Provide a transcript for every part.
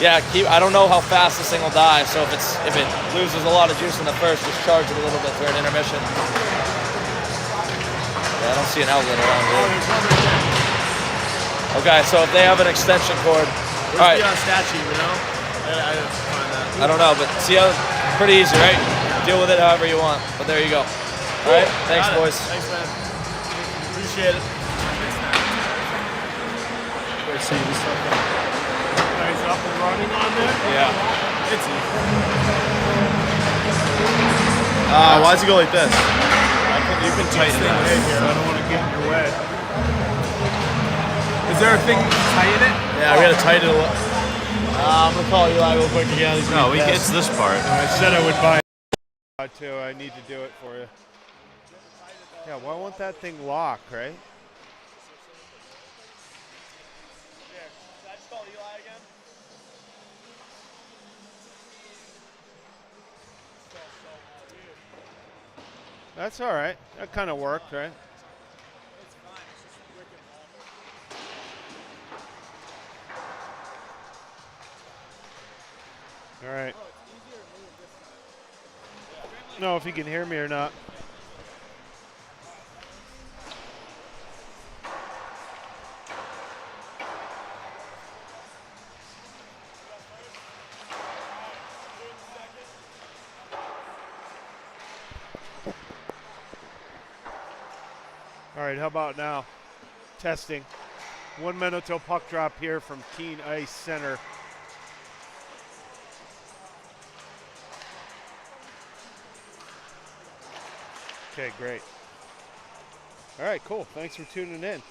Yeah, I don't know how fast this thing will die, so if it loses a lot of juice in the first, just charge it a little bit for an intermission. Yeah, I don't see an outlet around here. Okay, so if they have an extension cord. Where's the statue, you know? I didn't find that. I don't know, but see how pretty easy, right? Deal with it however you want. But there you go. All right, thanks, boys. Thanks, man. Appreciate it. Great seeing you. Guys up and running on there? Yeah. It's easy. Why does it go like this? You can tighten it here. I don't want to get in your way. Is there a thing to tighten it? Yeah, we gotta tighten it a little. I'm gonna call Eli real quick again. No, it's this part. I said I would buy it too. I need to do it for you. Yeah, why won't that thing lock, right? Can I just call Eli again? That's all right. That kind of worked, right? It's fine. It's just wicked longer. All right. No, if you can hear me or not. All right, how about now? Testing. 1 minute till puck drop here from Keene Ice Center. Okay, great. All right, cool. Thanks for tuning in.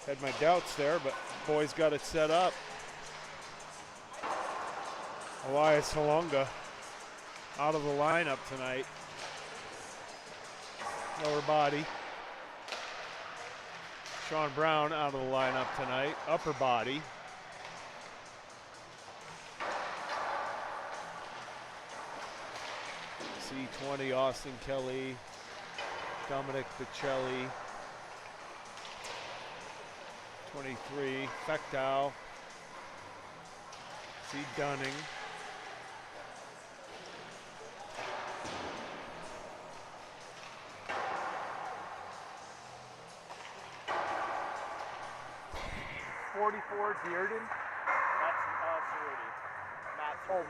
Had my doubts there, but boys got it set up. Elias Halunga out of the lineup tonight. Lower body. Sean Brown out of the lineup tonight. Upper body. C20, Austin Kelly. Dominic Bocelli. 23, Fectow. C. Dunning. Dearden. That's Cerruti.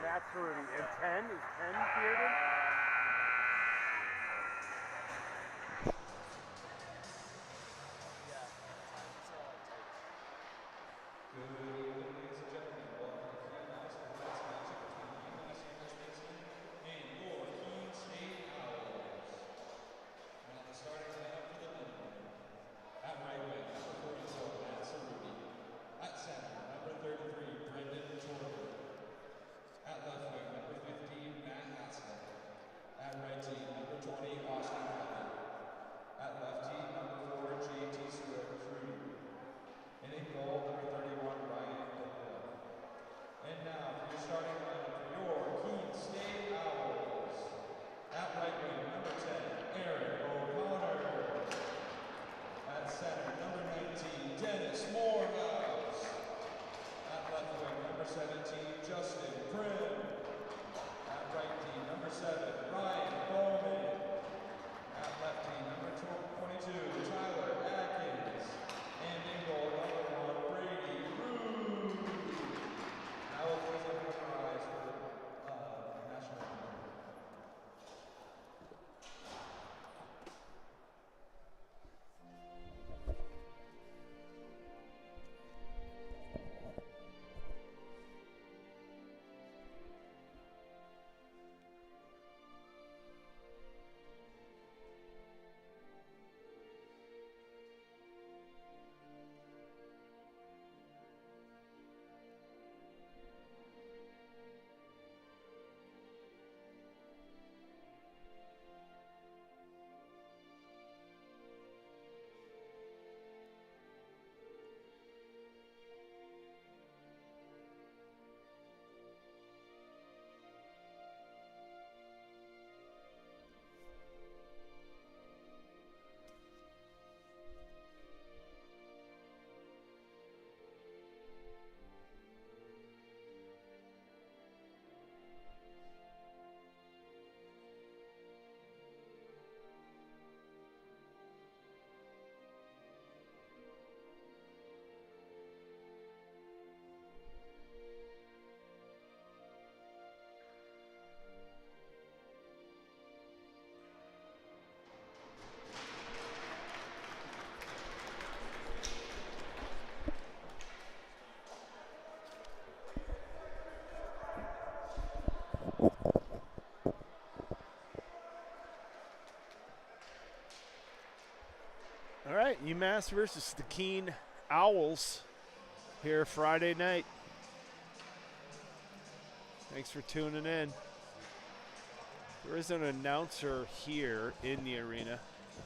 Matt Cerruti. And 10 is 10 Dearden? UMass versus the Keene Owls here Friday night. Thanks for tuning in. There is an announcer here in the arena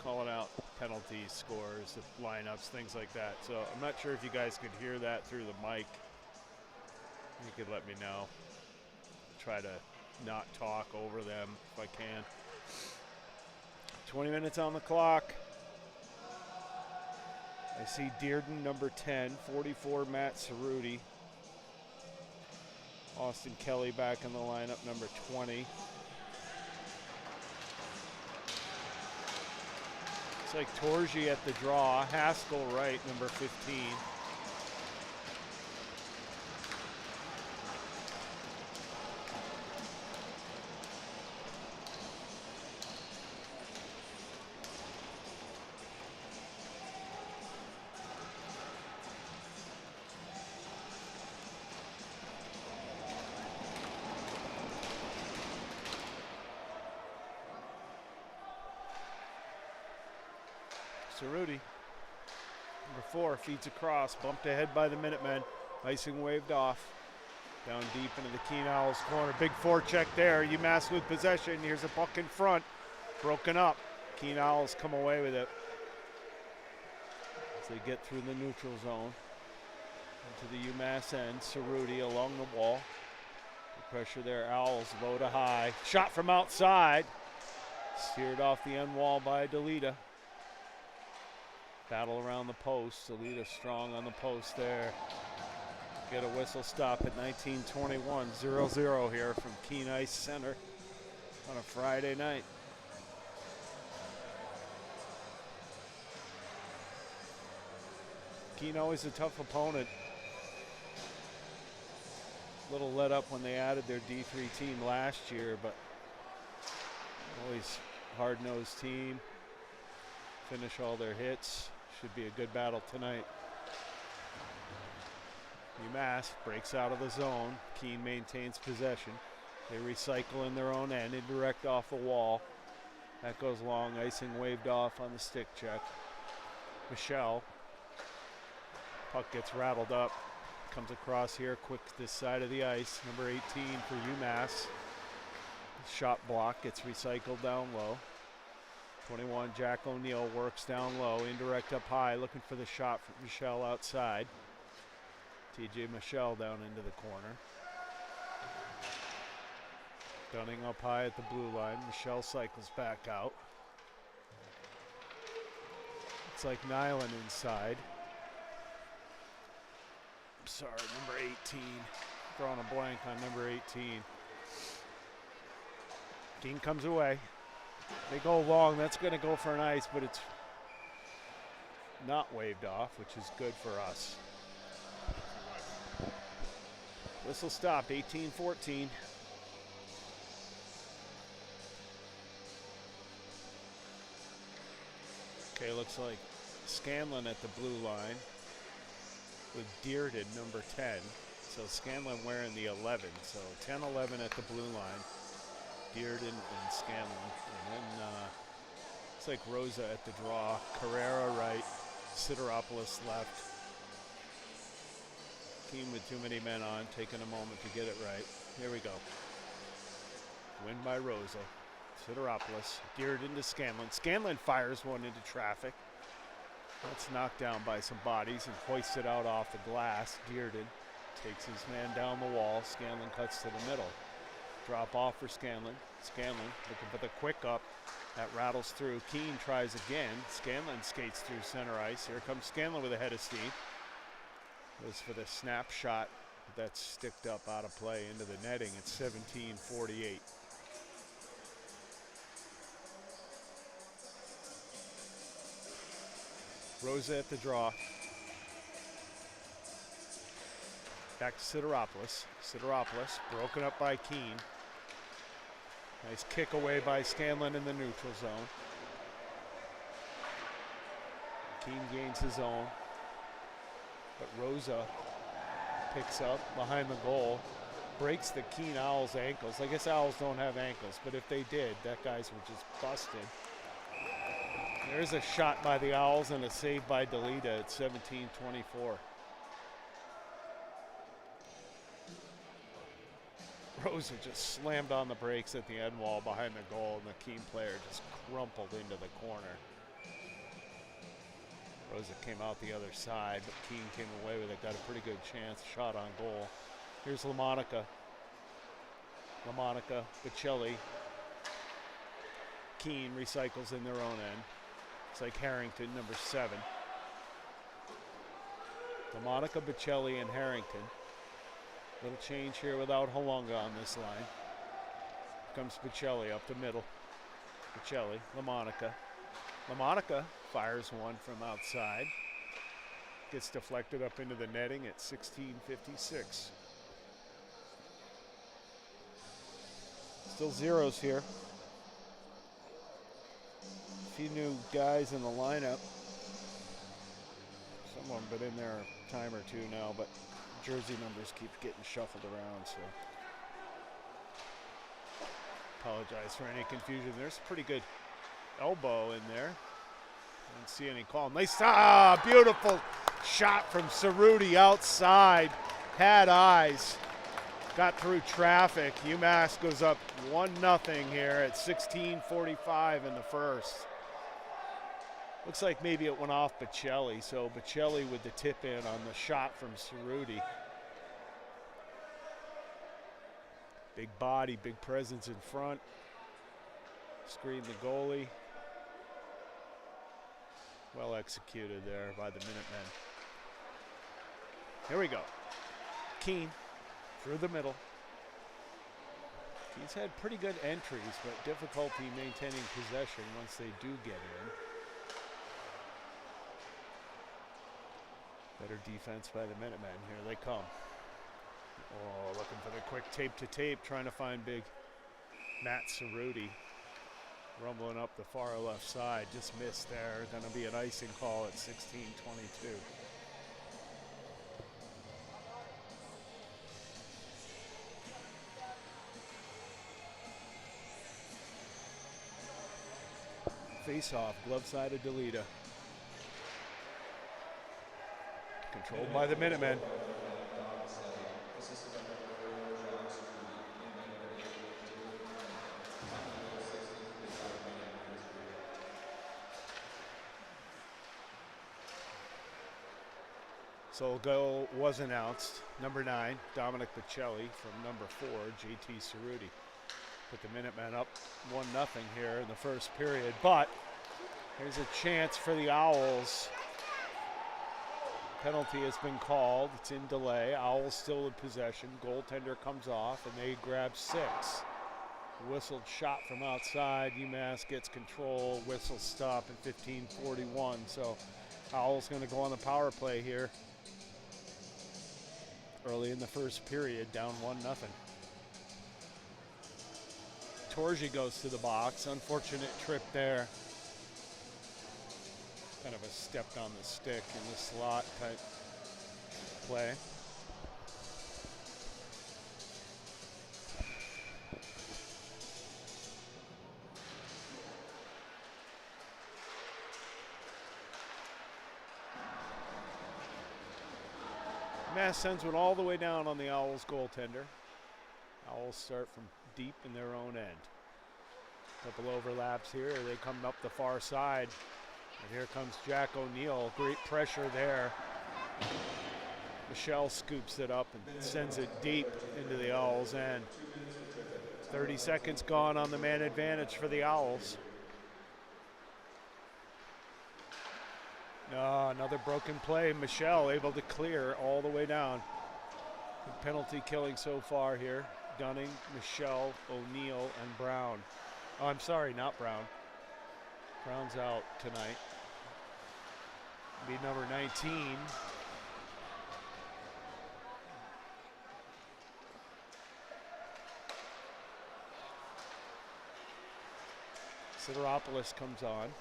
calling out penalties, scores, lineups, things like that. So I'm not sure if you guys could hear that through the mic. You could let me know. Try to not talk over them if I can. 20 minutes on the clock. I see Dearden, number 10, 44, Matt Cerruti. Austin Kelly back in the lineup, number 20. It's like Torgi at the draw. Haskell right, number 15. Cerruti, number 4, feeds across, bumped ahead by the Minutemen. Icing waved off. Down deep into the Keene Owls corner. Big forecheck there. UMass with possession. Here's a puck in front. Broken up. Keene Owls come away with it as they get through the neutral zone. Into the UMass end. Cerruti along the wall. The pressure there. Owls low to high. Shot from outside. Steered off the end wall by Delita. Battle around the post. Alita strong on the post there. Get a whistle stop at 19:21. 0-0 here from Keene Ice Center on a Friday night. Keene always a tough opponent. Little let up when they added their D3 team last year, but always hard-nosed team. Finish all their hits. Should be a good battle tonight. UMass breaks out of the zone. Keene maintains possession. They recycle in their own end. Indirect off the wall. That goes long. Icing waved off on the stick check. Michelle. Puck gets rattled up. Comes across here quick to this side of the ice. Number 18 for UMass. Shot block gets recycled down low. 21, Jack O'Neill works down low, indirect up high, looking for the shot from Michelle outside. TJ Michelle down into the corner. Dunning up high at the blue line. Michelle cycles back out. It's like Nyland inside. Sorry, number 18. Throwing a blank on number 18. Keene comes away. They go long. That's going to go for an ice, but it's not waved off, which is good for us. Whistle stopped, 18-14. Okay, looks like Scanlon at the blue line with Dearden, number 10. So Scanlon wearing the 11. So 10-11 at the blue line. Dearden and Scanlon. And then looks like Rosa at the draw. Carrera right. Sideropoulos left. Keene with too many men on, taking a moment to get it right. Here we go. Win by Rosa. Sideropoulos. Dearden to Scanlon. Scanlon fires one into traffic. That's knocked down by some bodies and hoisted out off the glass. Dearden takes his man down the wall. Scanlon cuts to the middle. Drop off for Scanlon. Scanlon looking for the quick up. That rattles through. Keene tries again. Scanlon skates through center ice. Here comes Scanlon with a head of steam. Goes for the snapshot. That's sticked up out of play into the netting. It's 17-48. Rosa at the draw. Back to Sideropoulos. Sideropoulos broken up by Keene. Nice kick away by Scanlon in the neutral zone. Keene gains his own. But Rosa picks up behind the goal. Breaks the Keene Owls' ankles. I guess Owls don't have ankles, but if they did, that guy's were just busted. There's a shot by the Owls and a save by Delita at 17-24. Rosa just slammed on the brakes at the end wall behind the goal, and the Keene player just crumpled into the corner. Rosa came out the other side, but Keene came away with it, got a pretty good chance, shot on goal. Here's LaMonica. LaMonica, Bocelli. Keene recycles in their own end. It's like Harrington, number 7. LaMonica, Bocelli, and Harrington. Little change here without Halunga on this line. Comes Bocelli up the middle. Bocelli, LaMonica. LaMonica fires one from outside. Gets deflected up into the netting at 16:56. Still zeros here. A few new guys in the lineup. Some of them been in there a time or two now, but jersey numbers keep getting shuffled around, so apologize for any confusion. There's a pretty good elbow in there. I didn't see any call. Nice, beautiful shot from Cerruti outside. Had eyes. Got through traffic. UMass goes up 1-0 here at 16:45 in the first. Looks like maybe it went off Bocelli, so Bocelli with the tip in on the shot from Cerruti. Big body, big presence in front. Screen the goalie. Well executed there by the Minutemen. Here we go. Keene through the middle. He's had pretty good entries, but difficulty maintaining possession once they do get in. Better defense by the Minutemen. Here they come. Oh, looking for the quick tape-to-tape, trying to find big Matt Cerruti. Rumbling up the far left side, just missed there. Going to be an icing call at 16:22. Face-off, glove side of Delita. Controlled by the Minutemen. So a goal was announced. Number 9, Dominic Bocelli from number 4, JT Cerruti. Put the Minutemen up 1-0 here in the first period, but here's a chance for the Owls. Penalty has been called. It's in delay. Owls still in possession. Goaltender comes off, and they grab 6. Whistled shot from outside. UMass gets control. Whistle stop at 15:41. So Owls going to go on the power play here early in the first period, down 1-0. Torgi goes to the box. Unfortunate trip there. Kind of a stepped on the stick in the slot type play. Mass sends one all the way down on the Owls goaltender. Owls start from deep in their own end. Couple overlaps here. They come up the far side. And here comes Jack O'Neill. Great pressure there. Michelle scoops it up and sends it deep into the Owls' end. 30 seconds gone on the man advantage for the Owls. Another broken play. Michelle able to clear all the way down. Good penalty killing so far here. Dunning, Michelle, O'Neill, and Brown. Oh, I'm sorry, not Brown. Brown's out tonight. Be number 19. Sideropoulos comes on.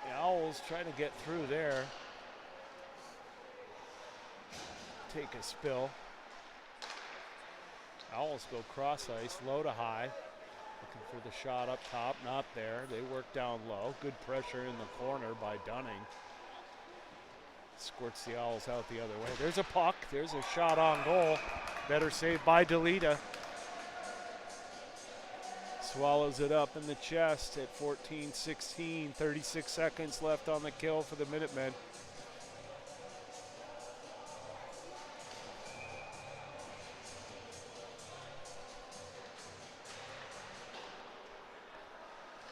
The Owls try to get through there. Take a spill. Owls go cross ice, low to high. Looking for the shot up top, not there. They work down low. Good pressure in the corner by Dunning. Squirts the Owls out the other way. There's a puck. There's a shot on goal. Better save by Delita. Swallows it up in the chest at 14-16. 36 seconds left on the kill for the Minutemen.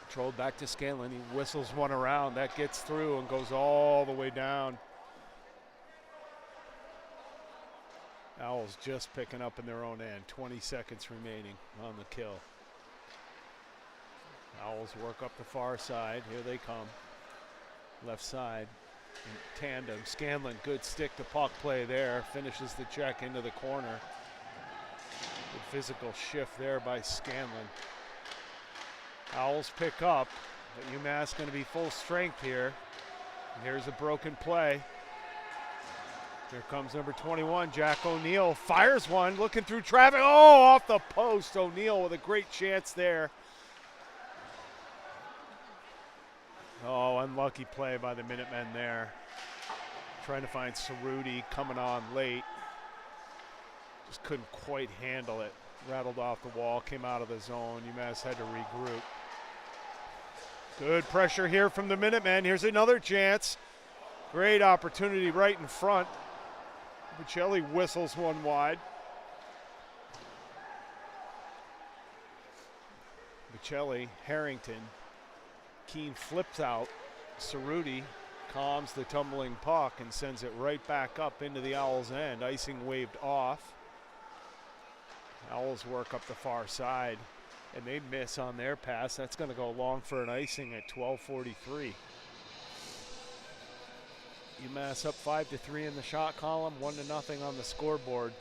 Controlled back to Scanlon. He whistles one around. That gets through and goes all the way down. Owls just picking up in their own end. 20 seconds remaining on the kill. Owls work up the far side. Here they come. Left side in tandem. Scanlon, good stick to puck play there. Finishes the check into the corner. Good physical shift there by Scanlon. Owls pick up, but UMass going to be full strength here. And here's a broken play. Here comes number 21, Jack O'Neill. Fires one, looking through traffic. Oh, off the post. O'Neill with a great chance there. Oh, unlucky play by the Minutemen there. Trying to find Cerruti coming on late. Just couldn't quite handle it. Rattled off the wall, came out of the zone. UMass had to regroup. Good pressure here from the Minutemen. Here's another chance. Great opportunity right in front. Bocelli whistles one wide. Bocelli, Harrington. Keene flips out. Cerruti calms the tumbling puck and sends it right back up into the Owls' end. Icing waved off. Owls work up the far side, and they miss on their pass. That's going to go long for an icing at 12:43. UMass up 5-3 in the shot column, 1-0 on the scoreboard.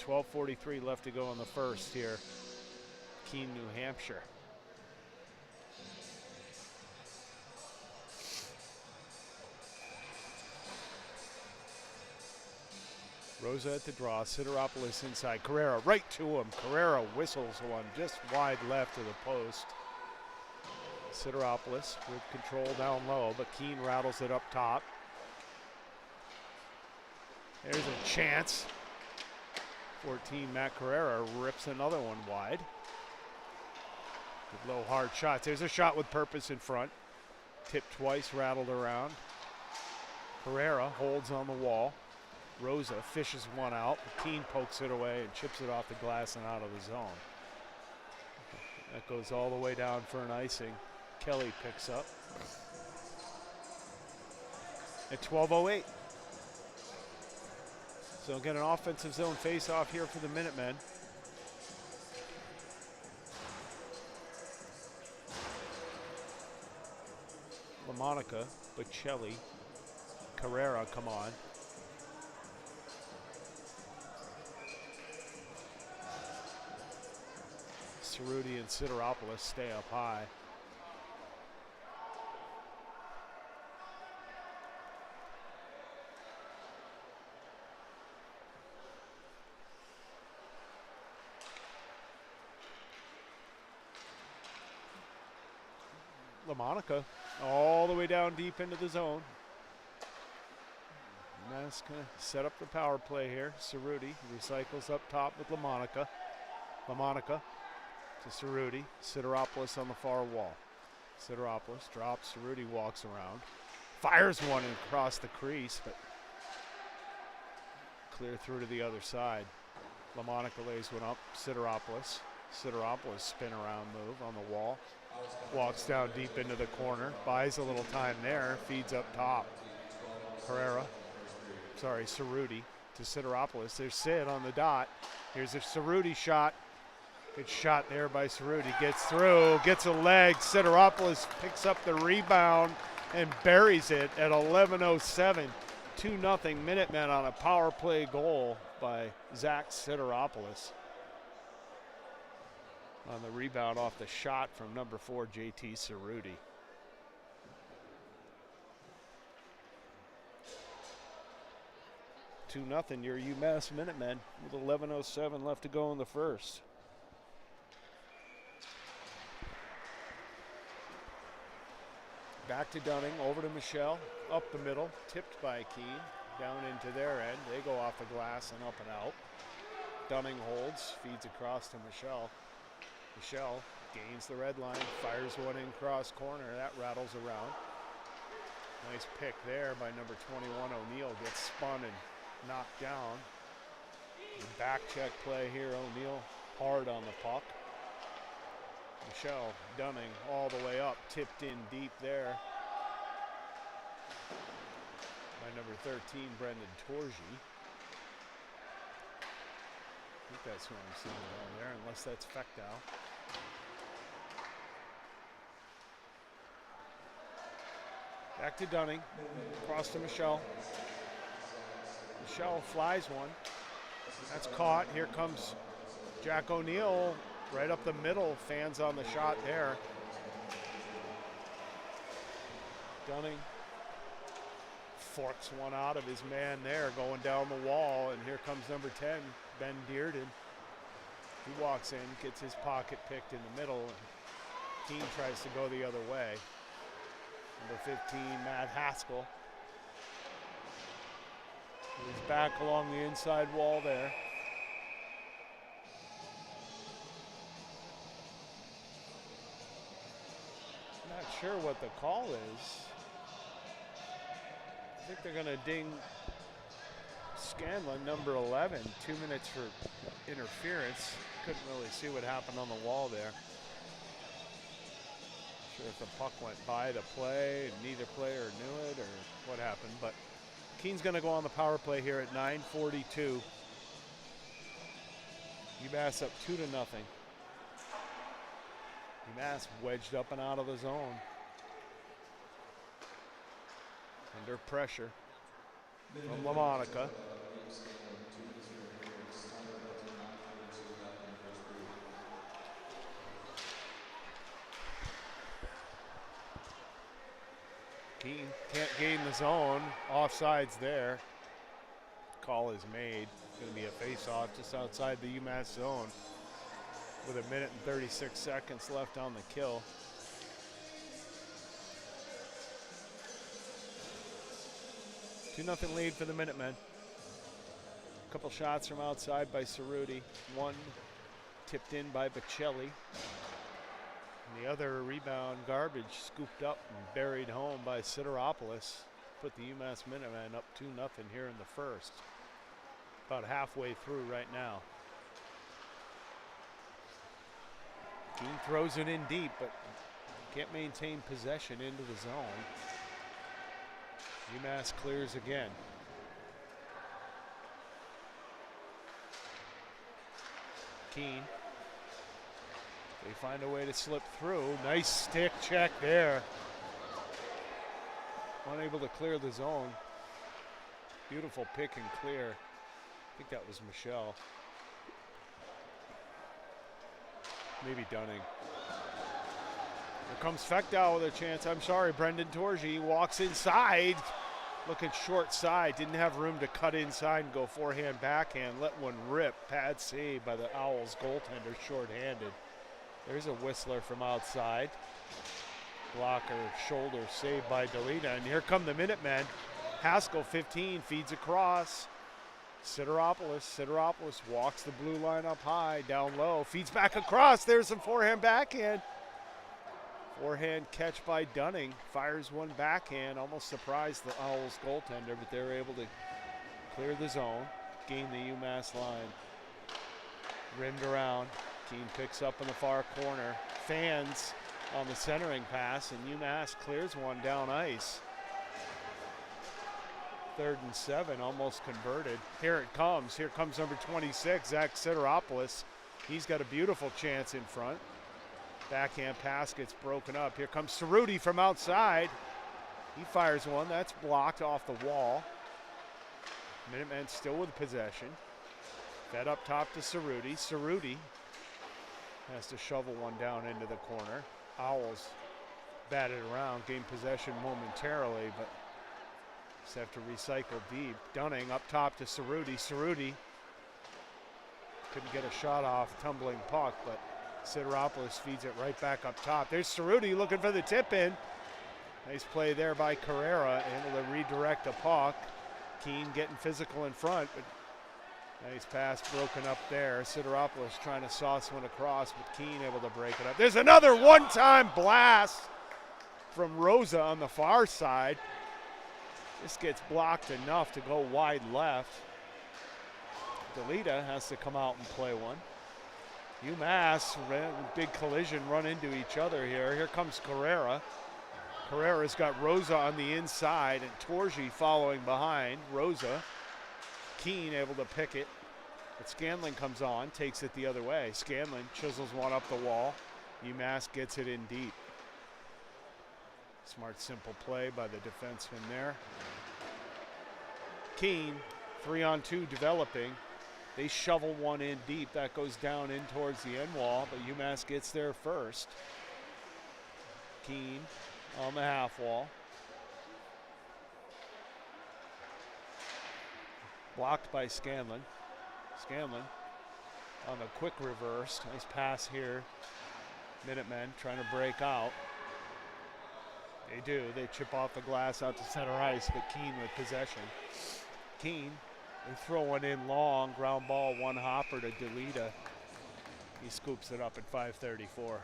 12:43 left to go in the first here. Keene, New Hampshire. Rosa at the draw, Sideropoulos inside. Carrera right to him. Carrera whistles one just wide left to the post. Sideropoulos with control down low, but Keene rattles it up top. There's a chance. 14, Matt Carrera rips another one wide. Good low hard shots. There's a shot with purpose in front. Tipped twice, rattled around. Carrera holds on the wall. Rosa fishes one out. Keene pokes it away and chips it off the glass and out of the zone. That goes all the way down for an icing. Kelly picks up. At 12:08. So get an offensive zone face-off here for the Minutemen. LaMonica, Bocelli, Carrera come on. Cerruti and Sideropoulos stay up high. LaMonica all the way down deep into the zone. UMass gonna set up the power play here. Cerruti recycles up top with LaMonica. LaMonica to Cerruti. Sideropoulos on the far wall. Sideropoulos drops. Cerruti walks around. Fires one across the crease, but clear through to the other side. LaMonica lays one up. Sideropoulos. Sideropoulos spin around move on the wall. Walks down deep into the corner. Buys a little time there. Feeds up top. Cerruti to Sideropoulos. There's Sid on the dot. Here's a Cerruti shot. Good shot there by Cerruti. Gets through, gets a leg. Sideropoulos picks up the rebound and buries it at 11:07. 2-0 Minutemen on a power play goal by Zach Sideropoulos. On the rebound off the shot from number 4, JT Cerruti. Two 2-0 your UMass Minutemen with 11:07 left to go in the first. Back to Dunning, over to Michelle, up the middle, tipped by Keene, down into their end. They go off the glass and up and out. Dunning holds, feeds across to Michelle. Michelle gains the red line, fires one in cross corner. That rattles around. Nice pick there by number 21, O'Neill. Gets spun and knocked down. The back check play here, O'Neill hard on the puck. Michelle Dunning all the way up, tipped in deep there by number 13, Brendan Torgy. I think that's who I'm seeing down there, unless that's Fechtow. Back to Dunning, across to Michelle. Michelle flies one. That's caught. Here comes Jack O'Neill right up the middle. Fans on the shot there. Dunning forks one out of his man there, going down the wall. And here comes number 10, Ben Dearden. He walks in, gets his pocket picked in the middle. And Keene tries to go the other way. Number 15, Matt Haskell. He's back along the inside wall there. Not sure what the call is. I think they're going to ding Scanlon, number 11, 2 minutes for interference. Couldn't really see what happened on the wall there. Not sure if the puck went by the play and neither player knew it or what happened, but Keene's going to go on the power play here at 9:42. UMass up 2-0. UMass wedged up and out of the zone. Under pressure from LaMonica. Keene can't gain the zone. Offsides there. Call is made. Going to be a face-off just outside the UMass zone with 1 minute and 36 seconds left on the kill. Two 0 lead for the Minutemen. A couple shots from outside by Cerruti. One tipped in by Bocelli. And the other rebound garbage scooped up and buried home by Sideropoulos. Put the UMass Minutemen up 2-0 here in the first. About halfway through right now. Keene throws it in deep, but can't maintain possession into the zone. UMass clears again. Keene. They find a way to slip through. Nice stick check there. Unable to clear the zone. Beautiful pick and clear. I think that was Michelle. Maybe Dunning. Here comes Fechtow with a chance. I'm sorry, Brendan Torgy walks inside. Looking short side. Didn't have room to cut inside and go forehand, backhand. Let one rip. Pad save by the Owls goaltender, shorthanded. There's a whistler from outside. Blocker, shoulder saved by Delita. And here come the Minutemen. Haskell, 15, feeds across. Sideropoulos walks the blue line up high, down low, feeds back across. There's some forehand, backhand. Forehand catch by Dunning. Fires one backhand. Almost surprised the Owls goaltender, but they're able to clear the zone, gain the UMass line. Rimmed around. Keene picks up in the far corner. Fans on the centering pass, and UMass clears one down ice. 3rd and 7, almost converted. Here it comes. Here comes number 26, Zach Sideropoulos. He's got a beautiful chance in front. Backhand pass gets broken up. Here comes Cerruti from outside. He fires one. That's blocked off the wall. Minutemen still with possession. Fed up top to Cerruti. Cerruti has to shovel one down into the corner. Owls batted around, gained possession momentarily, but just have to recycle deep. Dunning up top to Cerruti. Cerruti couldn't get a shot off, tumbling puck, but Sideropoulos feeds it right back up top. There's Cerruti looking for the tip in. Nice play there by Carrera, able to redirect the puck. Keene getting physical in front, but nice pass broken up there. Sideropoulos trying to sauce one across, but Keene able to break it up. There's another one-time blast from Rosa on the far side. This gets blocked enough to go wide left. Delita has to come out and play one. UMass, big collision, run into each other here. Here comes Carrera. Carrera's got Rosa on the inside and Torgi following behind. Rosa, Keene able to pick it. But Scanlon comes on, takes it the other way. Scanlon chisels one up the wall. UMass gets it in deep. Smart, simple play by the defenseman there. Keene, 3-on-2 developing. They shovel one in deep. That goes down in towards the end wall, but UMass gets there first. Keene on the half wall. Blocked by Scanlon. Scanlon on the quick reverse. Nice pass here. Minutemen trying to break out. They do. They chip off the glass out to center ice, but Keene with possession. Keene, they throw one in long. Ground ball, one hopper to Delita. He scoops it up at 5:34.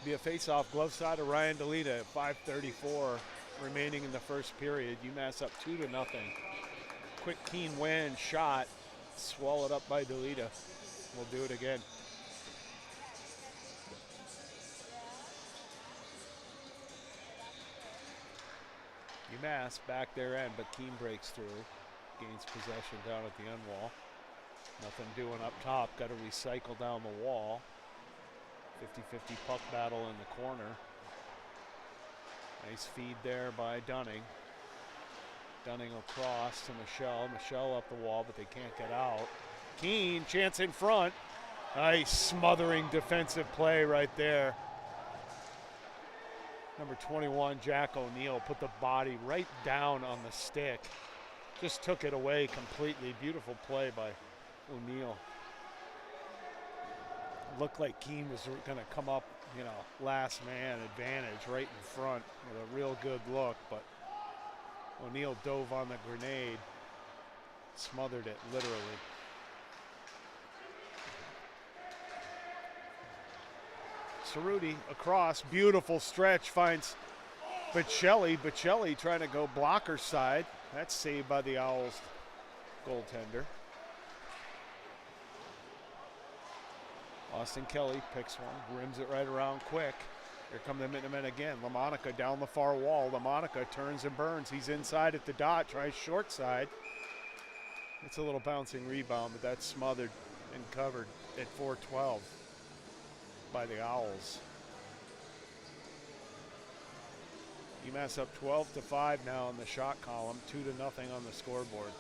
Be a face-off glove side of Ryan Delita at 5:34 remaining in the first period. UMass up 2-0. Quick Keene win shot, swallowed up by Delita. We'll do it again. UMass back their end, but Keene breaks through. Gains possession down at the end wall. Nothing doing up top, got to recycle down the wall. 50-50 puck battle in the corner. Nice feed there by Dunning. Dunning across to Michelle. Michelle up the wall, but they can't get out. Keene, chance in front. Nice smothering defensive play right there. Number 21, Jack O'Neill, put the body right down on the stick. Just took it away completely. Beautiful play by O'Neill. Looked like Keene was going to come up, last man advantage right in front with a real good look, but O'Neill dove on the grenade, smothered it literally. Cerruti across, beautiful stretch, finds Bocelli. Bocelli trying to go blocker side. That's saved by the Owls goaltender. Austin Kelly picks one, rims it right around quick. Here come the Minutemen again. LaMonica down the far wall. LaMonica turns and burns. He's inside at the dot, tries short side. It's a little bouncing rebound, but that's smothered and covered at 4:12 by the Owls. UMass up 12-5 now in the shot column, 2-0 on the scoreboard.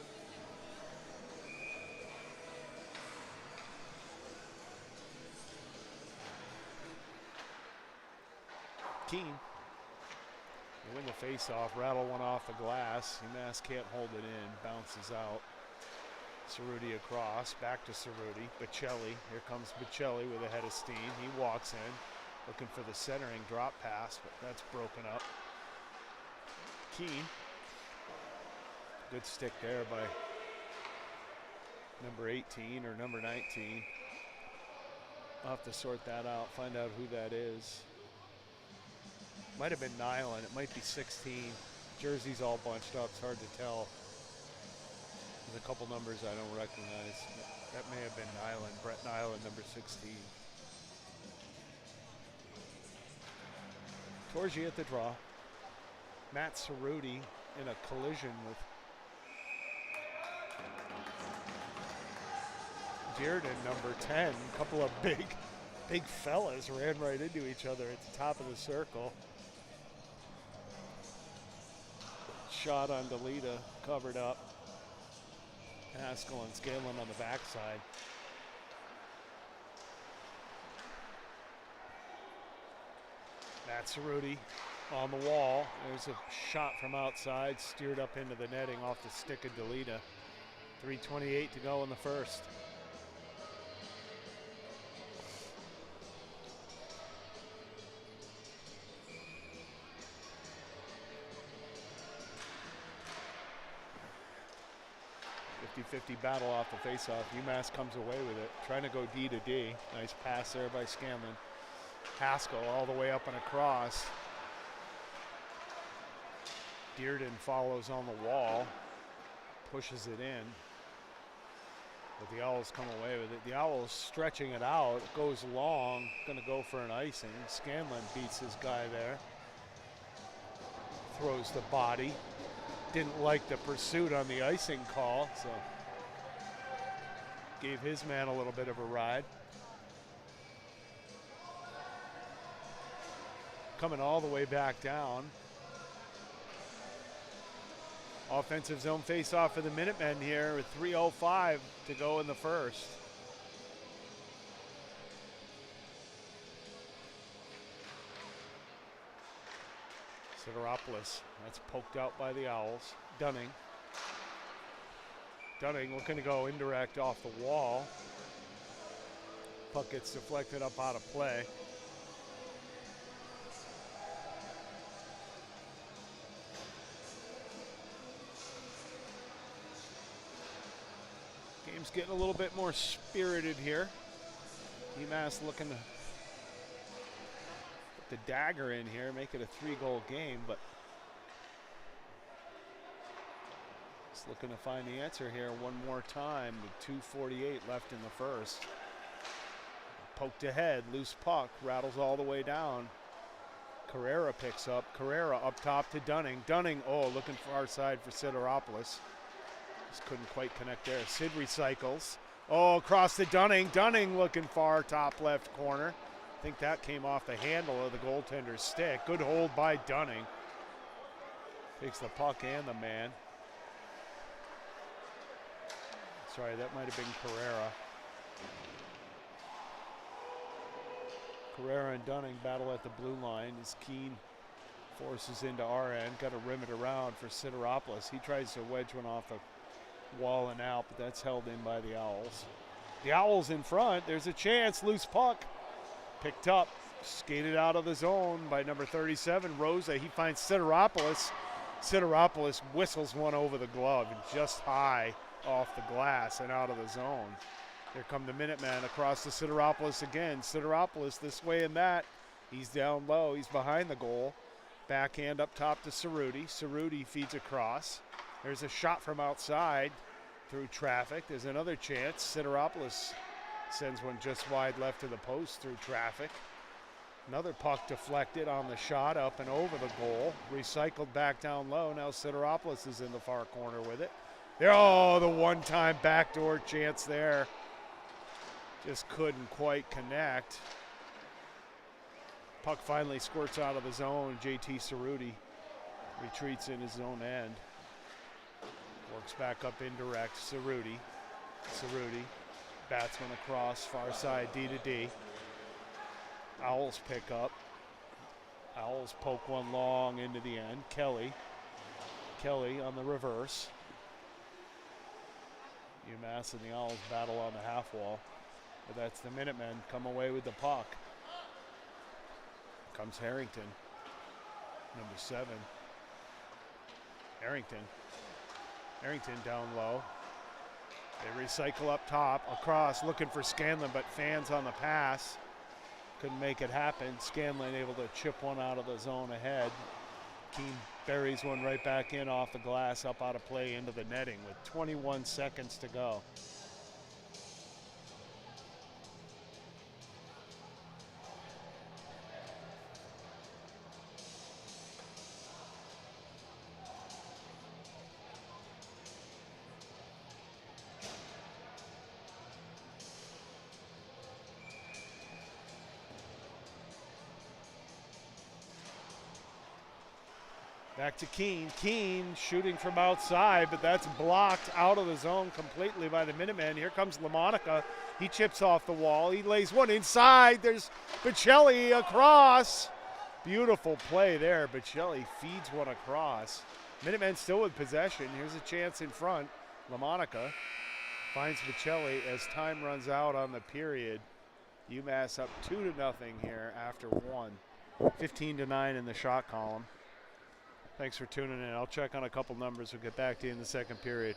Keene, they win the face-off, rattle one off the glass. UMass can't hold it in, bounces out. Cerruti across, back to Cerruti. Bocelli, here comes Bocelli with a head of steam. He walks in, looking for the centering drop pass, but that's broken up. Keene, good stick there by number 18 or number 19. I'll have to sort that out, find out who that is. Might have been Nyland, it might be 16. Jersey's all bunched up, it's hard to tell. There's a couple numbers I don't recognize. That may have been Nyland, Brett Nyland, number 16. Torgi at the draw. Matt Cerruti in a collision with Dearden, number 10. A couple of big fellas ran right into each other at the top of the circle. Shot on Delita, covered up. Haskell and Scanlon on the backside. Matt Cerruti on the wall. There's a shot from outside, steered up into the netting off the stick of Delita. 3:28 to go in the first. .50 battle off the faceoff. UMass comes away with it, trying to go D to D. Nice pass there by Scanlon. Haskell all the way up and across. Dearden follows on the wall, pushes it in, but the Owls come away with it. The Owls stretching it out, it goes long, gonna go for an icing. Scanlon beats his guy there. Throws the body. Didn't like the pursuit on the icing call, so gave his man a little bit of a ride. Coming all the way back down. Offensive zone face-off for the Minutemen here with 3:05 to go in the first. Sideropoulos, that's poked out by the Owls. Dunning looking to go indirect off the wall. Puck gets deflected up out of play. Game's getting a little bit more spirited here. UMass looking to put the dagger in here, make it a 3-goal game, but just looking to find the answer here one more time with 2:48 left in the first. Poked ahead, loose puck, rattles all the way down. Carrera picks up. Carrera up top to Dunning. Dunning, oh, looking far side for Sideropoulos. Just couldn't quite connect there. Sid recycles. Oh, across to Dunning. Dunning looking far, top left corner. I think that came off the handle of the goaltender's stick. Good hold by Dunning. Takes the puck and the man. Sorry, that might have been Carrera. Carrera and Dunning battle at the blue line as Keene forces into our end. Got to rim it around for Sideropoulos. He tries to wedge one off the wall and out, but that's held in by the Owls. The Owls in front. There's a chance. Loose puck. Picked up. Skated out of the zone by number 37, Rosa. He finds Sideropoulos. Sideropoulos whistles one over the glove and just high off the glass and out of the zone. Here come the Minutemen across to Sideropoulos again. Sideropoulos this way and that. He's down low. He's behind the goal. Backhand up top to Cerruti. Cerruti feeds across. There's a shot from outside through traffic. There's another chance. Sideropoulos sends one just wide left to the post through traffic. Another puck deflected on the shot up and over the goal. Recycled back down low. Now Sideropoulos is in the far corner with it. There, oh, the one-time backdoor chance there. Just couldn't quite connect. Puck finally squirts out of the zone. JT Cerruti retreats in his own end. Works back up indirect. Cerruti bats one across far side D to D. Owls pick up. Owls poke one long into the end. Kelly on the reverse. UMass and the Owls battle on the half wall. But that's the Minutemen come away with the puck. Comes Harrington, number 7. Harrington down low. They recycle up top, across, looking for Scanlon, but fans on the pass. Couldn't make it happen. Scanlon able to chip one out of the zone ahead. Keene buries one right back in off the glass, up out of play into the netting with 21 seconds to go. Back to Keene. Keene shooting from outside, but that's blocked out of the zone completely by the Minutemen. Here comes LaMonica. He chips off the wall. He lays one inside. There's Bocelli across. Beautiful play there, but Shelley feeds one across. Minutemen still with possession. Here's a chance in front. LaMonica finds Michelli as time runs out on the period. UMass up 2-0 here after one. 15-9 in the shot column. Thanks for tuning in. I'll check on a couple numbers. We'll get back to you in the second period.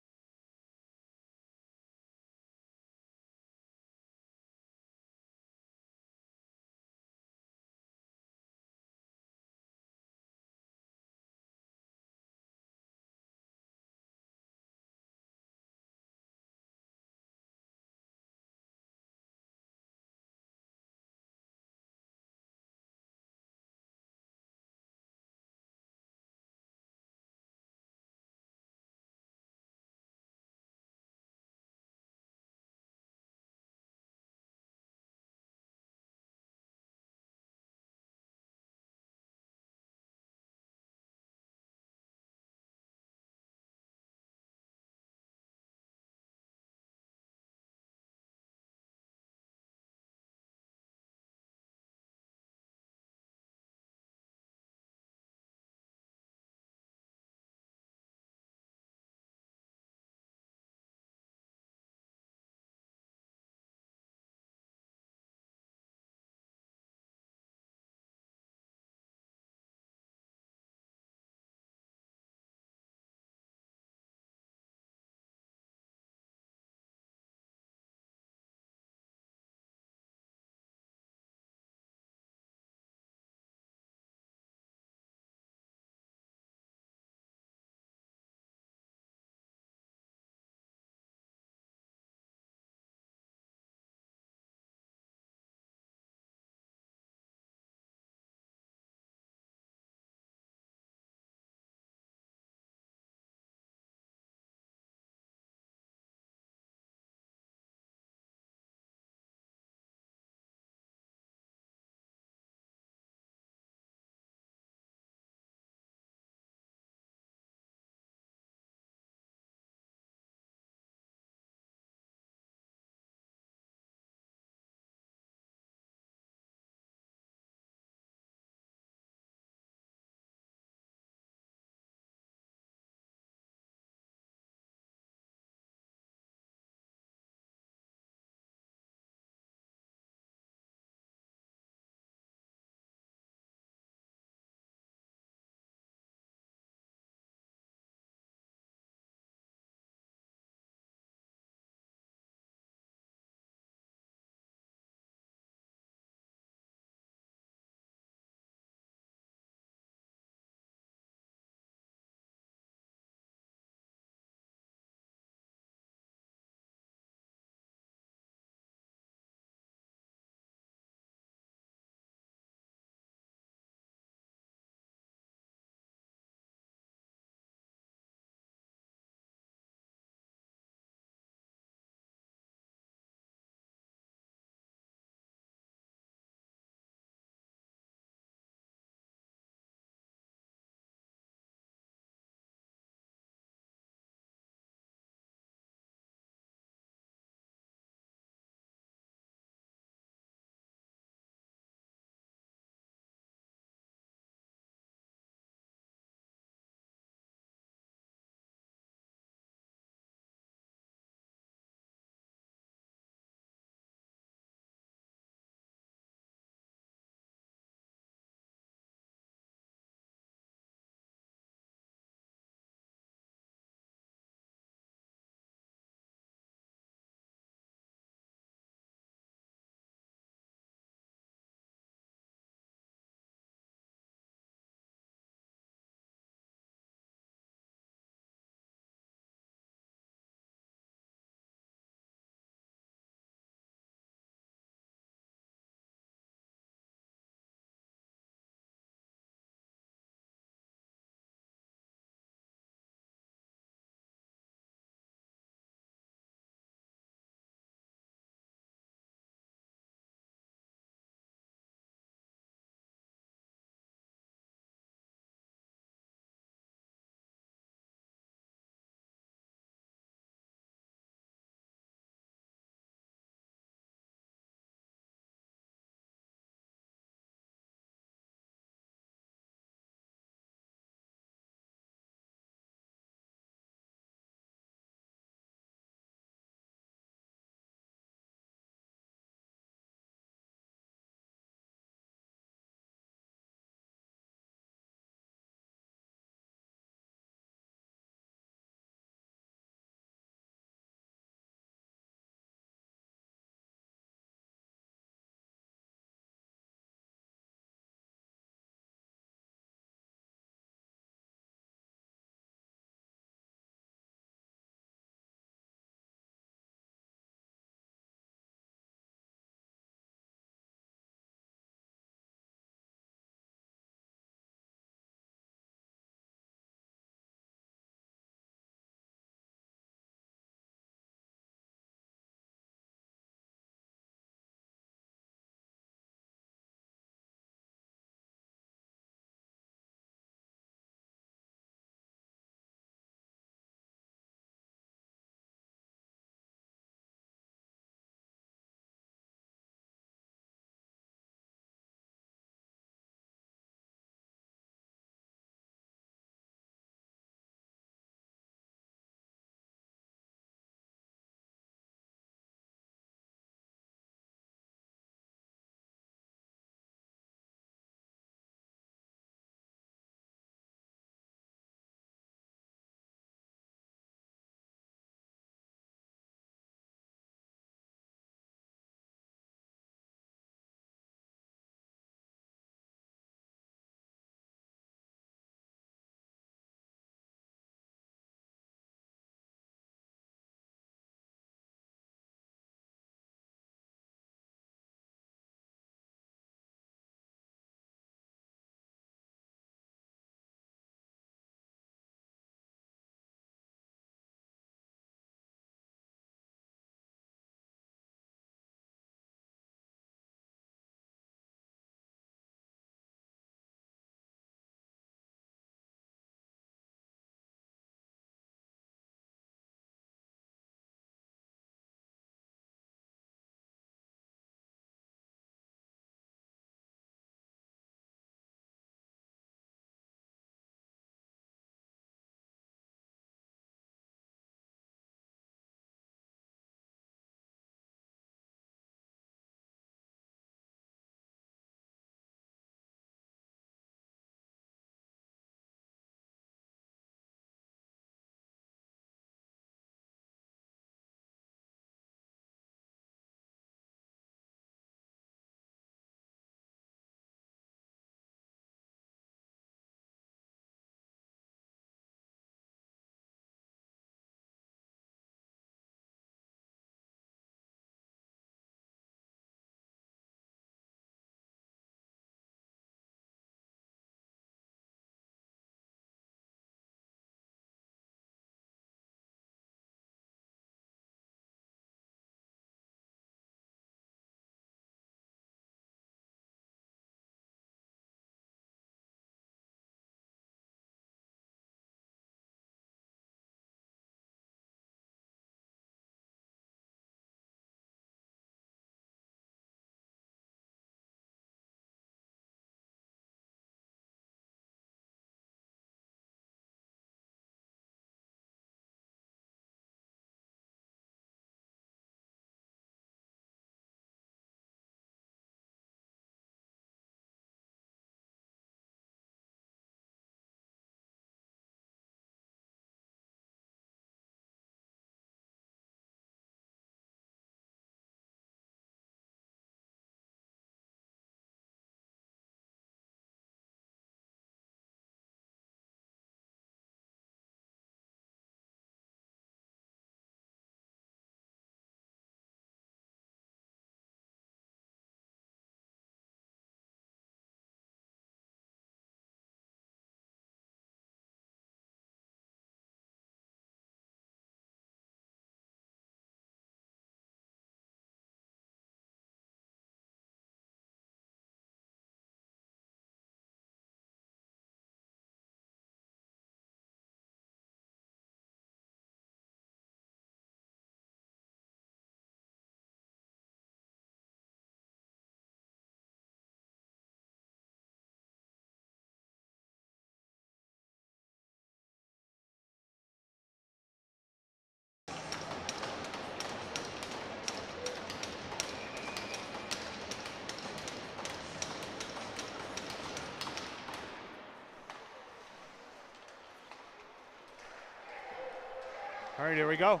right, here we go.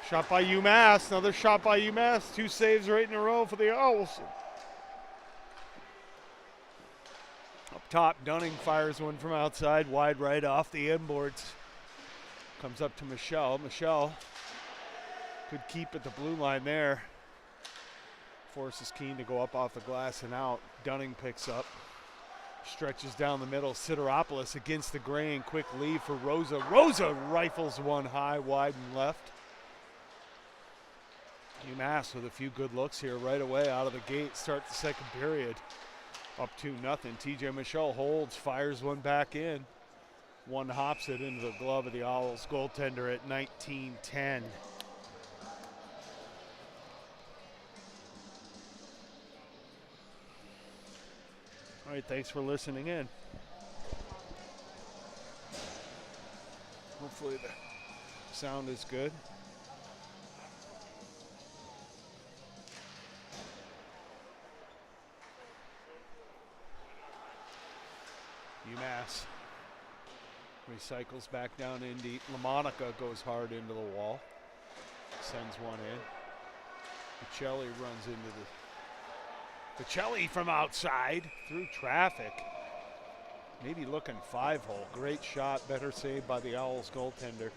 Shot by UMass. Another shot by UMass. 2 saves right in a row for the Owls. Up top, Dunning fires one from outside, wide right off the inboards. Comes up to Michelle. Michelle could keep at the blue line there. Forces Keene to go up off the glass and out. Dunning picks up. Stretches down the middle. Sideropoulos against the grain. Quick lead for Rosa. Rosa rifles one high, wide, and left. UMass with a few good looks here right away out of the gate. Start the second period. Up 2-0. TJ Michelle holds, fires one back in. One hops it into the glove of the Owls goaltender at 19-10. All right, thanks for listening in. Hopefully the sound is good. UMass recycles back down in deep. LaMonica goes hard into the wall. Sends one in. Bocelli runs into the... Bocelli from outside through traffic. Maybe looking 5-hole. Great shot. Better saved by the Owls goaltender.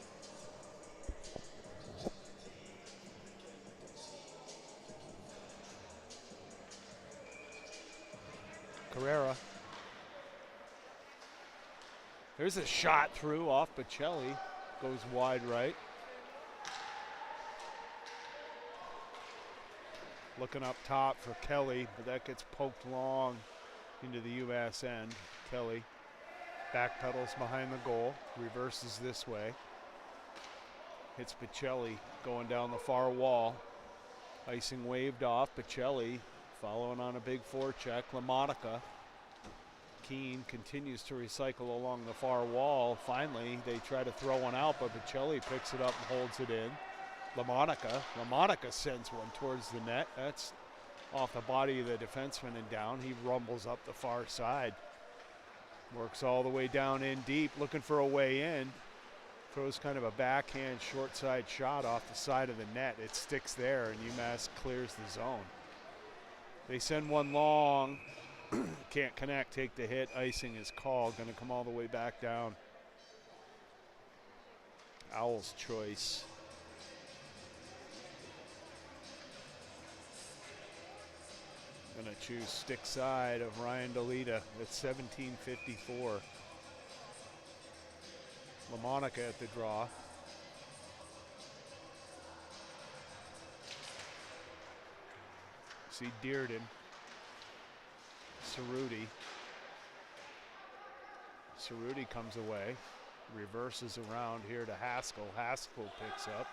Carrera. There's a shot through off Bocelli. Goes wide right. Looking up top for Kelly, but that gets poked long into the UMass end. Kelly backpedals behind the goal, reverses this way. Hits Bocelli going down the far wall. Icing waved off. Bocelli following on a big forecheck. LaMonica. Keene continues to recycle along the far wall. Finally, they try to throw one out, but Bocelli picks it up and holds it in. LaMonica sends one towards the net. That's off the body of the defenseman and down. He rumbles up the far side. Works all the way down in deep, looking for a way in. Throws kind of a backhand short side shot off the side of the net. It sticks there, and UMass clears the zone. They send one long. Can't connect, take the hit. Icing is called. Going to come all the way back down. Owls choice. Going to choose stick side of Ryan DeLita at 17:54. LaMonica at the draw. See Dearden. Cerruti comes away. Reverses around here to Haskell. Haskell picks up.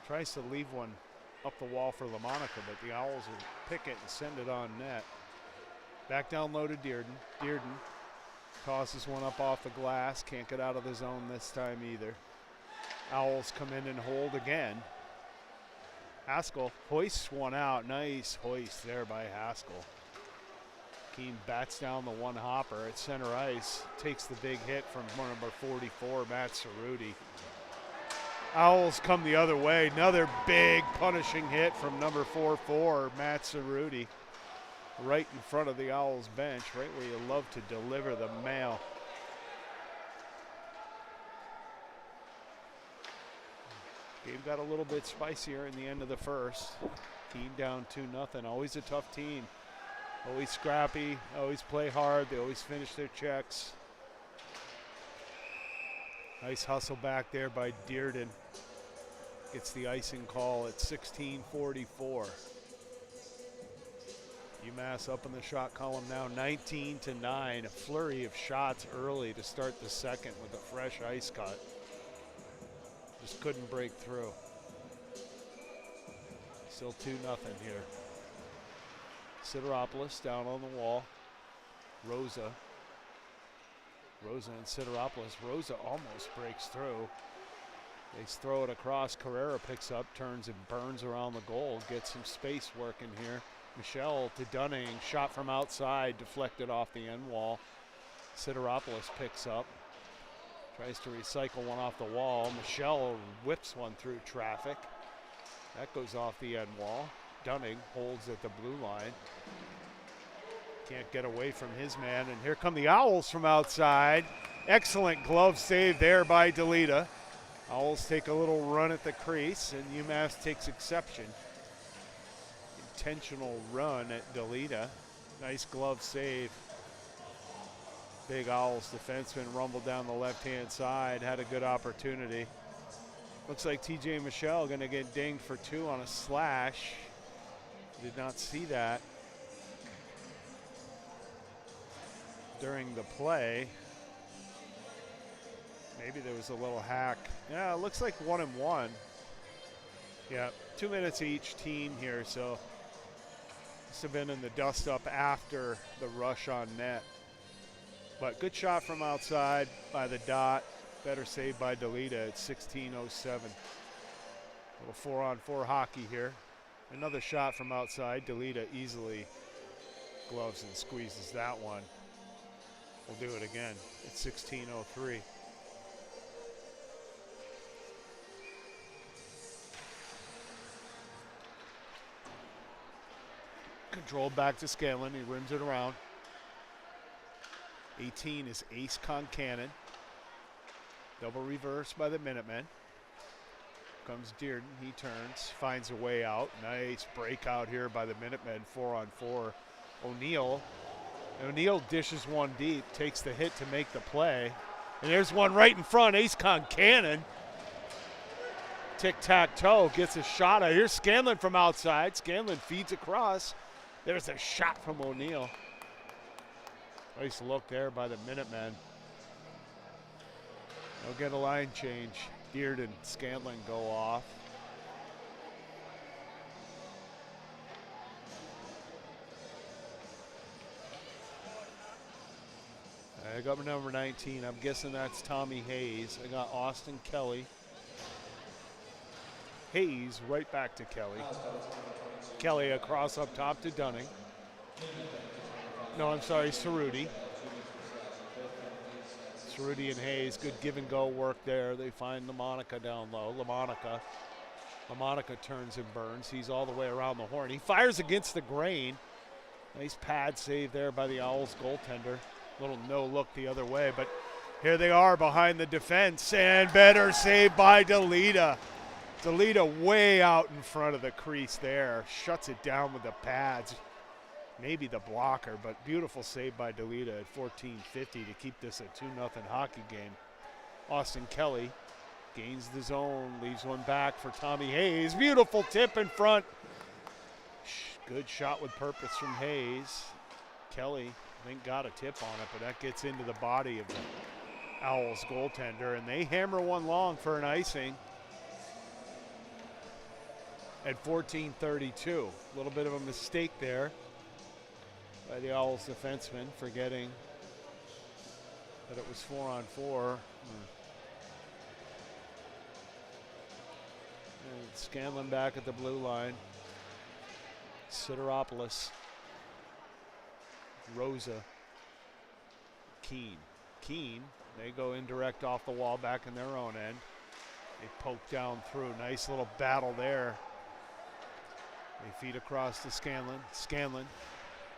Tries to leave one up the wall for LaMonica, but the Owls will pick it and send it on net. Back down low to Dearden. Dearden tosses one up off the glass. Can't get out of the zone this time either. Owls come in and hold again. Haskell hoists one out. Nice hoist there by Haskell. Keene bats down the one hopper at center ice. Takes the big hit from number 44, Matt Cerruti. Owls come the other way. Another big punishing hit from number 44, Matt Cerruti. Right in front of the Owls bench, right where you love to deliver the mail. Game got a little bit spicier in the end of the first. Keene down 2-0. Always a tough team. Always scrappy, always play hard. They always finish their checks. Nice hustle back there by Dearden. Gets the icing call at 16:44. UMass up in the shot column now, 19-9. A flurry of shots early to start the second with a fresh ice cut. Just couldn't break through. Still 2-0 here. Sideropoulos down on the wall. Rosa and Sideropoulos. Rosa almost breaks through. They throw it across. Carrera picks up, turns and burns around the goal. Gets some space working here. Michelle to Dunning. Shot from outside, deflected off the end wall. Sideropoulos picks up. Tries to recycle one off the wall. Michelle whips one through traffic. That goes off the end wall. Dunning holds at the blue line. Can't get away from his man, and here come the Owls from outside. Excellent glove save there by Delita. Owls take a little run at the crease, and UMass takes exception. Intentional run at Delita. Nice glove save. Big Owls defenseman rumbled down the left-hand side, had a good opportunity. Looks like TJ Michelle gonna get dinged for 2 on a slash. Did not see that during the play. Maybe there was a little hack. Yeah, it looks like 1-1. Yeah, 2 minutes each team here, so must have been in the dust up after the rush on net. But good shot from outside by the dot. Better save by Delita at 16:07. Little 4-on-4 hockey here. Another shot from outside. Delita easily gloves and squeezes that one. We'll do it again at 16:03. Control back to Scanlon. He rims it around. 18 is Ace Concannon. Double reverse by the Minutemen. Comes Dearden. He turns, finds a way out. Nice breakout here by the Minutemen. 4-on-4. O'Neill. O'Neill dishes one deep, takes the hit to make the play. And there's one right in front. Ace Concannon. Tic-tac-toe. Gets a shot out. Here's Scanlon from outside. Scanlon feeds across. There's a shot from O'Neill. Nice look there by the Minutemen. They'll get a line change. Dearden and Scanlon go off. I got number 19. I'm guessing that's Tommy Hayes. I got Austin Kelly. Hayes right back to Kelly. Kelly across up top to Dunning. No, I'm sorry, Cerruti. Cerruti and Hayes, good give and go work there. They find LaMonica down low. LaMonica turns and burns. He's all the way around the horn. He fires against the grain. Nice pad save there by the Owls goaltender. Little no look the other way, but here they are behind the defense, and better save by Delita. Delita way out in front of the crease there. Shuts it down with the pads. Maybe the blocker, but beautiful save by Delita at 14:50 to keep this a 2-0 hockey game. Austin Kelly gains the zone, leaves one back for Tommy Hayes. Beautiful tip in front. Good shot with purpose from Hayes. Kelly, I think, got a tip on it, but that gets into the body of the Owls goaltender, and they hammer one long for an icing at 14:32. A little bit of a mistake there by the Owls defenseman, forgetting that it was 4-on-4. And Scanlon back at the blue line. Sideropoulos. Rosa. Keene. Keene, they go indirect off the wall back in their own end. They poke down through. Nice little battle there. They feed across to Scanlon. Scanlon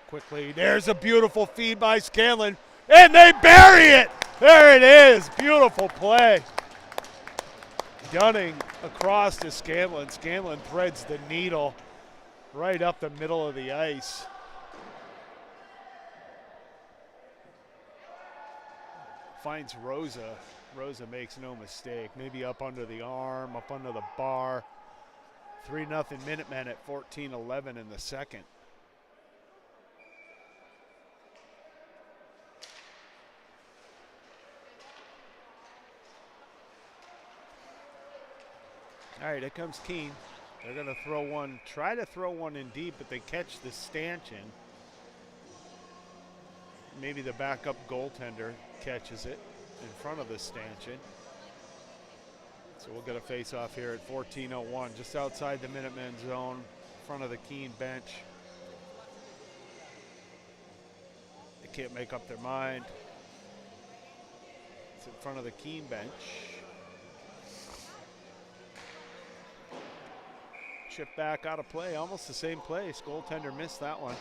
quickly. There's a beautiful feed by Scanlon, and they bury it. There it is. Beautiful play. Dunning across to Scanlon. Scanlon threads the needle right up the middle of the ice. Finds Rosa. Rosa makes no mistake. Maybe up under the arm, up under the bar. 3-0 Minutemen at 14:11 in the second. All right, here comes Keene. They're going to throw one, try to throw one in deep, but they catch the stanchion. Maybe the backup goaltender catches it in front of the stanchion. So we'll get a face-off here at 14:01, just outside the Minutemen zone, in front of the Keene bench. They can't make up their mind. in front of the Keene bench. Chip back out of play, almost the same place. Goaltender missed that one.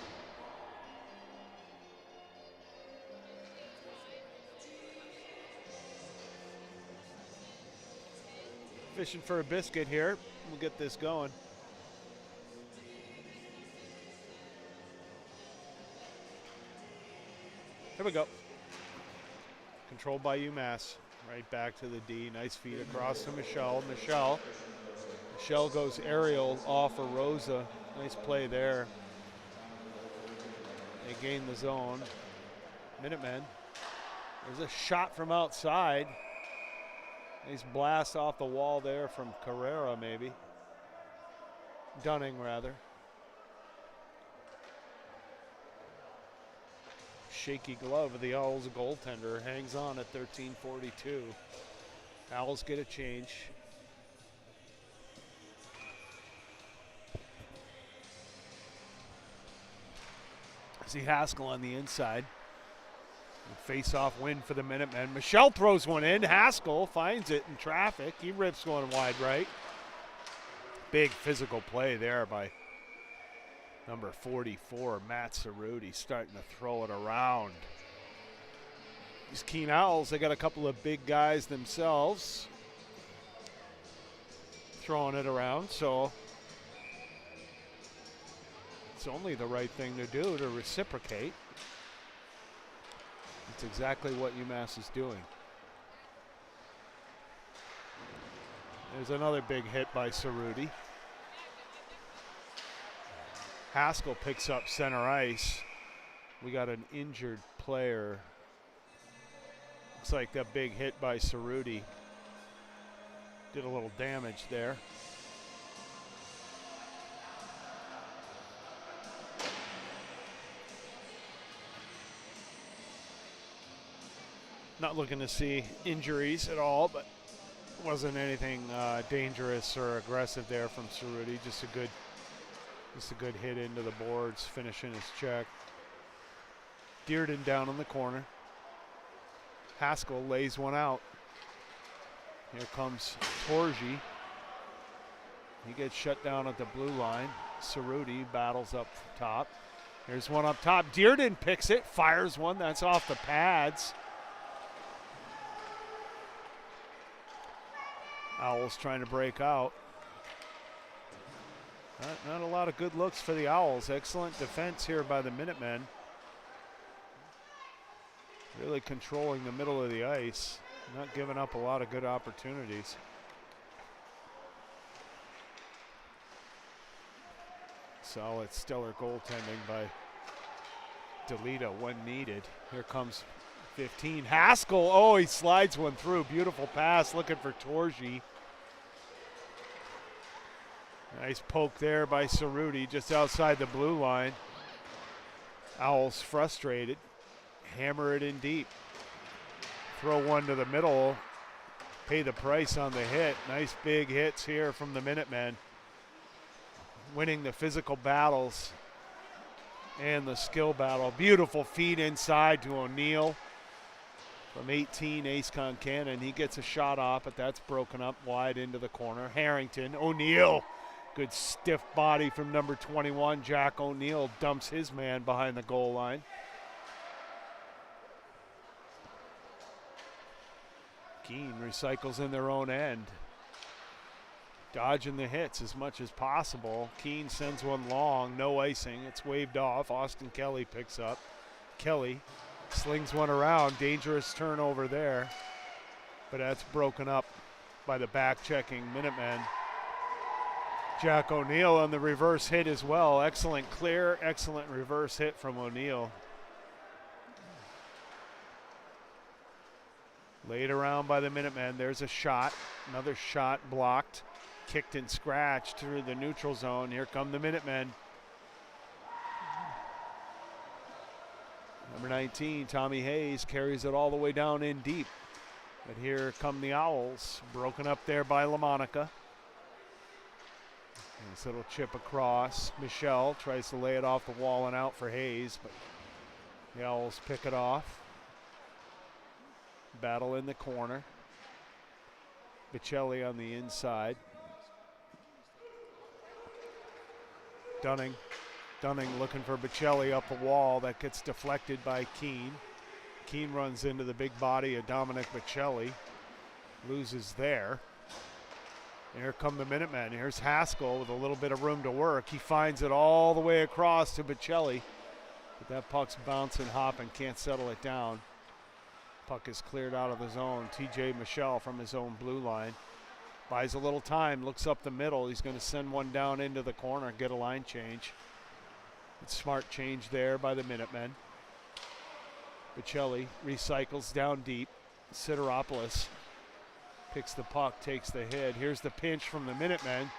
Fishing for a biscuit here. We'll get this going. Here we go. Controlled by UMass. Right back to the D. Nice feed across to Michelle. Michelle goes aerial off of Rosa. Nice play there. They gain the zone. Minutemen. There's a shot from outside. Nice blast off the wall there from Carrera, maybe. Dunning, rather. Shaky glove of the Owls goaltender. Hangs on at 13:42. Owls get a change. See Haskell on the inside. Face-off win for the Minutemen. Michelle throws one in. Haskell finds it in traffic. He rips one wide right. Big physical play there by number 44, Matt Cerruti, starting to throw it around. These Keene Owls, they got a couple of big guys themselves throwing it around, so it's only the right thing to do to reciprocate. It's exactly what UMass is doing. There's another big hit by Cerruti. Haskell picks up center ice. We got an injured player. Looks like that big hit by Cerruti did a little damage there. Not looking to see injuries at all, but wasn't anything dangerous or aggressive there from Cerruti. Just a good hit into the boards, finishing his check. Dearden down in the corner. Haskell lays one out. Here comes Torgi. He gets shut down at the blue line. Cerruti battles up top. Here's one up top. Dearden picks it, fires one. That's off the pads. Owls trying to break out. Not a lot of good looks for the Owls. Excellent defense here by the Minutemen. Really controlling the middle of the ice. Not giving up a lot of good opportunities. Solid, stellar goaltending by Delita when needed. Here comes 15. Haskell, oh, he slides one through. Beautiful pass, looking for Torgi. Nice poke there by Cerruti, just outside the blue line. Owls frustrated. Hammer it in deep. Throw one to the middle. Pay the price on the hit. Nice big hits here from the Minutemen. Winning the physical battles and the skill battle. Beautiful feed inside to O'Neill. From 18, Ace Concannon. He gets a shot off, but that's broken up wide into the corner. Harrington, O'Neill. Good stiff body from number 21. Jack O'Neill dumps his man behind the goal line. Keene recycles in their own end. Dodging the hits as much as possible. Keene sends one long, no icing. It's waved off. Austin Kelly picks up. Kelly slings one around. Dangerous turnover there. But that's broken up by the back-checking Minutemen. Jack O'Neill on the reverse hit as well. Excellent clear, excellent reverse hit from O'Neill. Laid around by the Minutemen. There's a shot. Another shot blocked. Kicked and scratched through the neutral zone. Here come the Minutemen. Number 19, Tommy Hayes, carries it all the way down in deep. But here come the Owls. Broken up there by LaMonica. Nice little chip across. Michelle tries to lay it off the wall and out for Hayes, but the Owls pick it off. Battle in the corner. Bocelli on the inside. Dunning looking for Bocelli up the wall. That gets deflected by Keene. Keene runs into the big body of Dominic Bocelli. Loses there. Here come the Minutemen. Here's Haskell with a little bit of room to work. He finds it all the way across to Bocelli. But that puck's bouncing, hopping, can't settle it down. Puck is cleared out of the zone. TJ Michelle from his own blue line. Buys a little time, looks up the middle. He's going to send one down into the corner, get a line change. It's smart change there by the Minutemen. Bocelli recycles down deep. Sideropoulos picks the puck, takes the hit. Here's the pinch from the Minutemen.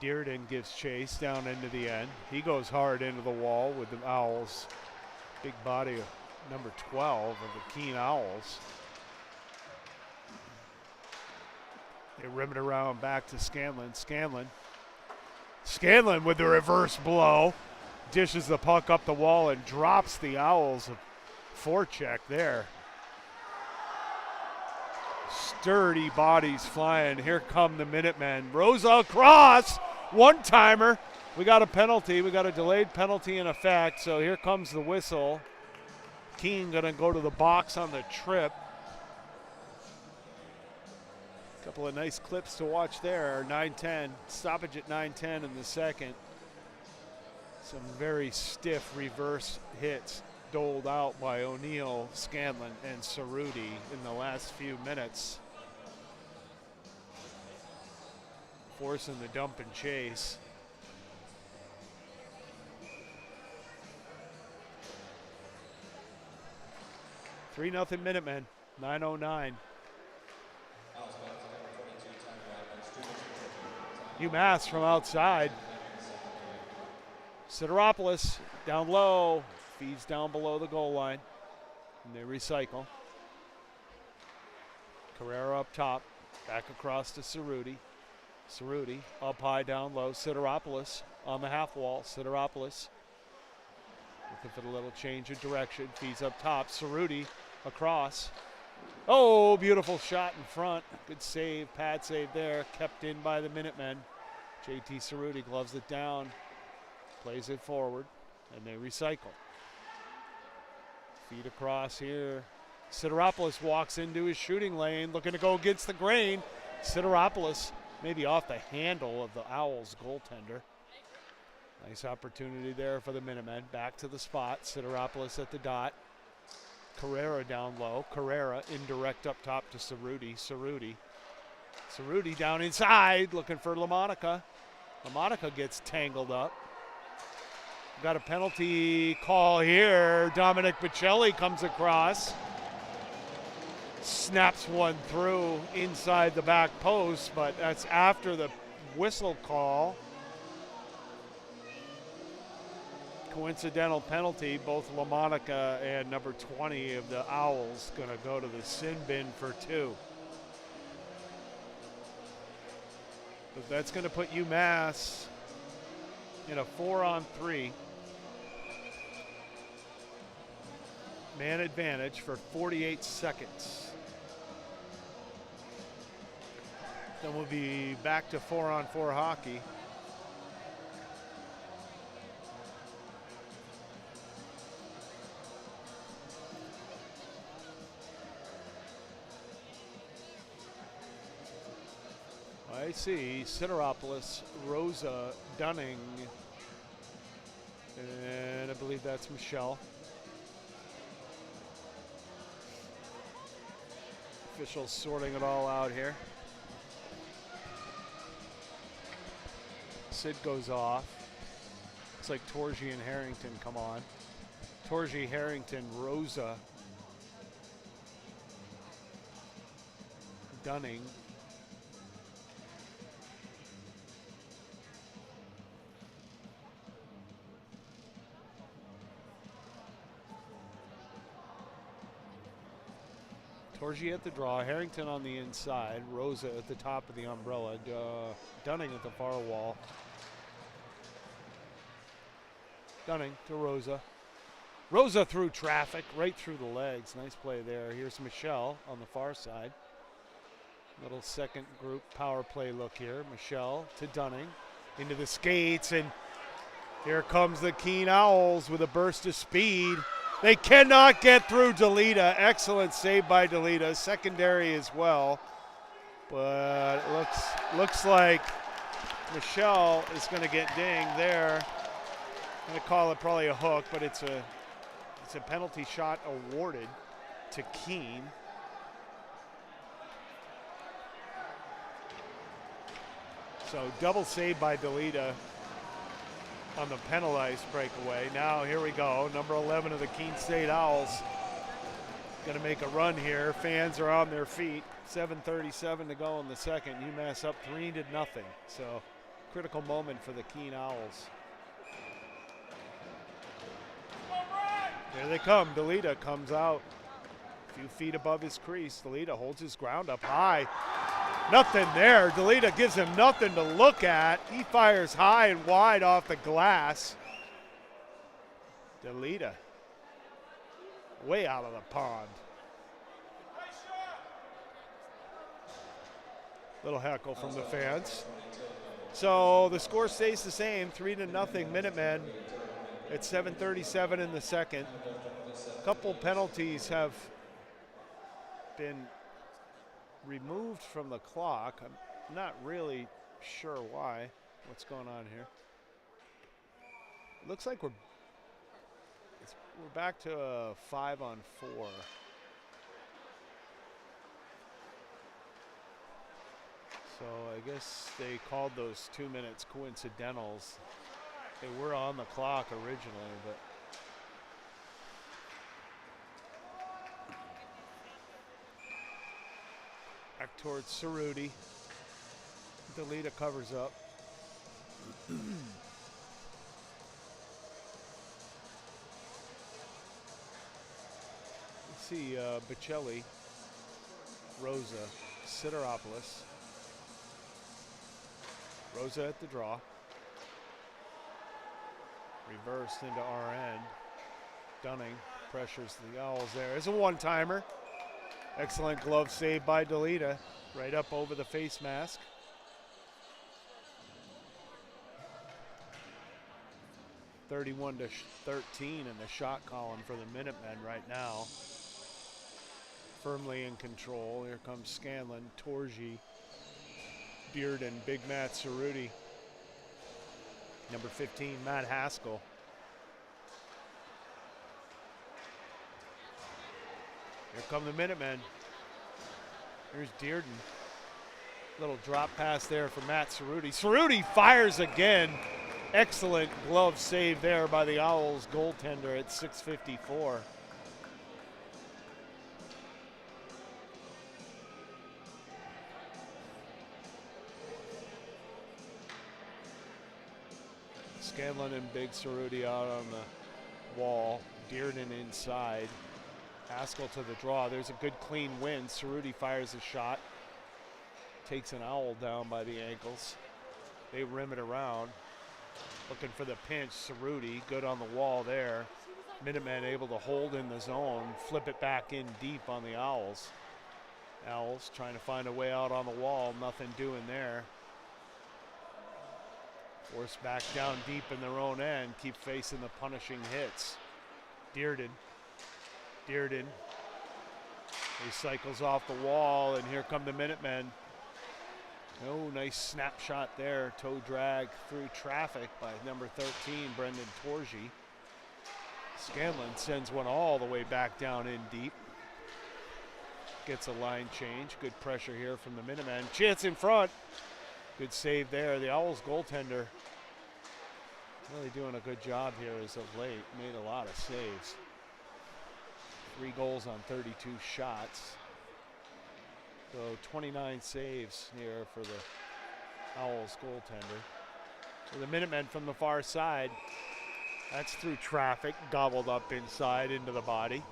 Dearden gives chase down into the end. He goes hard into the wall with the Owls. Big body of number 12 of the Keene Owls. They rim it around back to Scanlon. Scanlon with the reverse blow. Dishes the puck up the wall and drops the Owls. A forecheck there. Sturdy bodies flying. Here come the Minutemen. Rosa across. One-timer. We got a penalty. We got a delayed penalty in effect. So here comes the whistle. Keene going to go to the box on the trip. Couple of nice clips to watch there. 9-10. Stoppage at 9-10 in the second. Some very stiff reverse hits doled out by O'Neill, Scanlon, and Cerruti in the last few minutes. Forcing the dump and chase. Three 0 Minutemen, 9:09. UMass from outside. Sideropoulos down low, feeds down below the goal line, and they recycle. Carrera up top, back across to Cerruti. Cerruti up high, down low. Sideropoulos on the half wall. Sideropoulos looking for the little change of direction. Feeds up top. Cerruti across. Oh, beautiful shot in front. Good save, pad save there. Kept in by the Minutemen. JT Cerruti gloves it down. Plays it forward, and they recycle. Feed across here. Sideropoulos walks into his shooting lane, looking to go against the grain. Sideropoulos maybe off the handle of the Owls goaltender. Nice opportunity there for the Minutemen. Back to the spot. Sideropoulos at the dot. Carrera down low. Carrera indirect up top to Cerruti. Cerruti down inside, looking for LaMonica. LaMonica gets tangled up. Got a penalty call here. Dominic Bocelli comes across. Snaps one through inside the back post, but that's after the whistle call. Coincidental penalty. Both LaMonica and number 20 of the Owls going to go to the sin bin for 2. But that's going to put UMass in a 4-on-3. Man advantage for 48 seconds. Then we'll be back to 4-on-4 hockey. I see Sideropoulos, Rosa, Dunning, and I believe that's Michelle. Officials sorting it all out here. Sid goes off. Looks like Torgy and Harrington come on. Torgy, Harrington, Rosa, Dunning. Torgy at the draw, Harrington on the inside, Rosa at the top of the umbrella, Dunning at the far wall. Dunning to Rosa. Rosa through traffic, right through the legs. Nice play there. Here's Michelle on the far side. Little second group power play look here. Michelle to Dunning into the skates, and here comes the Keene Owls with a burst of speed. They cannot get through Delita. Excellent save by Delita. Secondary as well. But it looks like Michelle is going to get dinged there. I'm going to call it probably a hook, but it's a penalty shot awarded to Keene. So double save by Delita on the penalized breakaway. Now here we go. Number 11 of the Keene State Owls going to make a run here. Fans are on their feet. 7:37 to go in the second. UMass up 3-0. So critical moment for the Keene Owls. Here they come. Delita comes out a few feet above his crease. Delita holds his ground up high. Nothing there. Delita gives him nothing to look at. He fires high and wide off the glass. Delita way out of the pond. Little heckle from the fans. So the score stays the same, 3-0 Minutemen at 7:37 in the second. A couple penalties have been removed from the clock. I'm not really sure why. What's going on here? It looks like we're back to a 5-on-4. So I guess they called those 2 minutes coincidentals. They were on the clock originally, but back towards Cerruti. Delita covers up. Let's see, Bocelli, Rosa, Sideropoulos. Rosa at the draw. Reversed into RN. Dunning pressures the Owls there. There's a one-timer. Excellent glove save by Delita. Right up over the face mask. (31-13) in the shot column for the Minutemen right now. Firmly in control. Here comes Scanlon, Torgi, Bearden, Big Matt Cerruti. Number 15, Matt Haskell. Here come the Minutemen. Here's Dearden. Little drop pass there for Matt Cerruti. Cerruti fires again. Excellent glove save there by the Owls goaltender at 6:54. Scanlon and Big Cerruti out on the wall. Dearden inside. Haskell to the draw. There's a good clean win. Cerruti fires a shot. Takes an Owl down by the ankles. They rim it around. Looking for the pinch. Cerruti good on the wall there. Minutemen able to hold in the zone. Flip it back in deep on the Owls. Owls trying to find a way out on the wall. Nothing doing there. Forced back down deep in their own end. Keep facing the punishing hits. Dearden. He cycles off the wall, and here come the Minutemen. Oh, nice snapshot there. Toe drag through traffic by number 13, Brendan Torgi. Scanlon sends one all the way back down in deep. Gets a line change. Good pressure here from the Minutemen. Chance in front. Good save there. The Owls goaltender really doing a good job here as of late. Made a lot of saves. 3 goals on 32 shots. So 29 saves here for the Owls goaltender. So the Minutemen from the far side. That's through traffic, gobbled up inside into the body.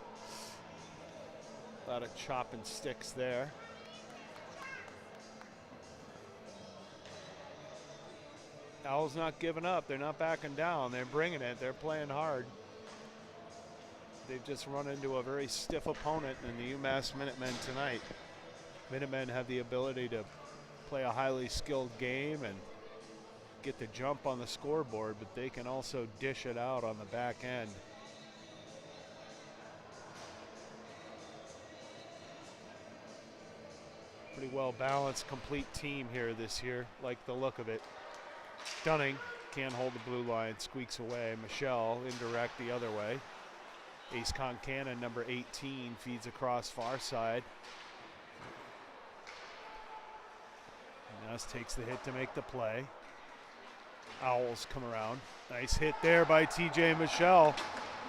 A lot of chopping sticks there. Owls not giving up. They're not backing down. They're bringing it. They're playing hard. they've just run into a very stiff opponent in the UMass Minutemen tonight. Minutemen have the ability to play a highly skilled game and get the jump on the scoreboard, but they can also dish it out on the back end. Pretty well balanced, complete team here this year, like the look of it. Dunning can't hold the blue line, squeaks away. Michelle indirect the other way. Ace Concannon, number 18, feeds across far side. Ness takes the hit to make the play. Owls come around. Nice hit there by TJ Michelle.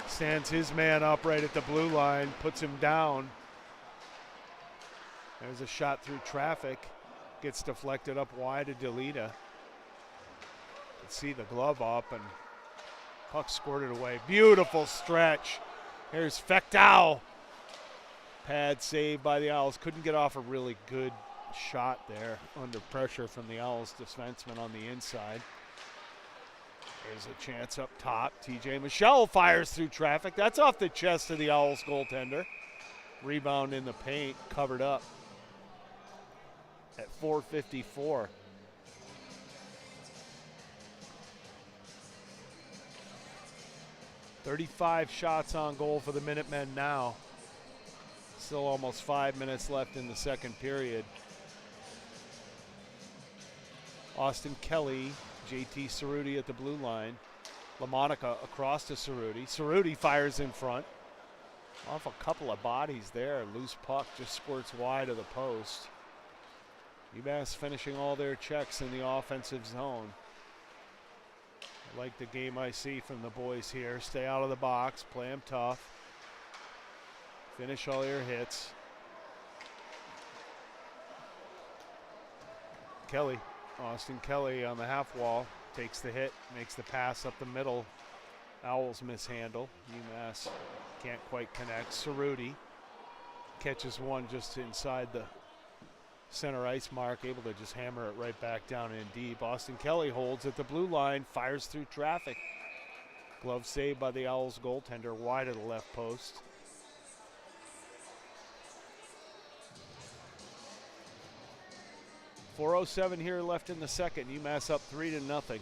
Stands his man up right at the blue line, puts him down. There's a shot through traffic. Gets deflected up wide to Delita. Can see the glove up and puck squirted away. Beautiful stretch. Here's Fectow. Pad saved by the Owls. Couldn't get off a really good shot there under pressure from the Owls defenseman on the inside. There's a chance up top. TJ Michelle fires through traffic. That's off the chest of the Owls goaltender. Rebound in the paint, covered up at 4:54. .35 shots on goal for the Minutemen now. Still almost 5 minutes left in the second period. Austin Kelly, JT Cerruti at the blue line. LaMonica across to Cerruti. Cerruti fires in front. Off a couple of bodies there. Loose puck just squirts wide of the post. UMass finishing all their checks in the offensive zone. I like the game I see from the boys here. Stay out of the box, play them tough. Finish all your hits. Kelly, Austin Kelly on the half wall, takes the hit, makes the pass up the middle. Owls mishandle. UMass can't quite connect. Cerruti catches one just inside the center ice mark, able to just hammer it right back down in deep. Austin Kelly holds at the blue line, fires through traffic. Glove saved by the Owls goaltender, wide of the left post. .407 here left in the second. UMass up 3-0.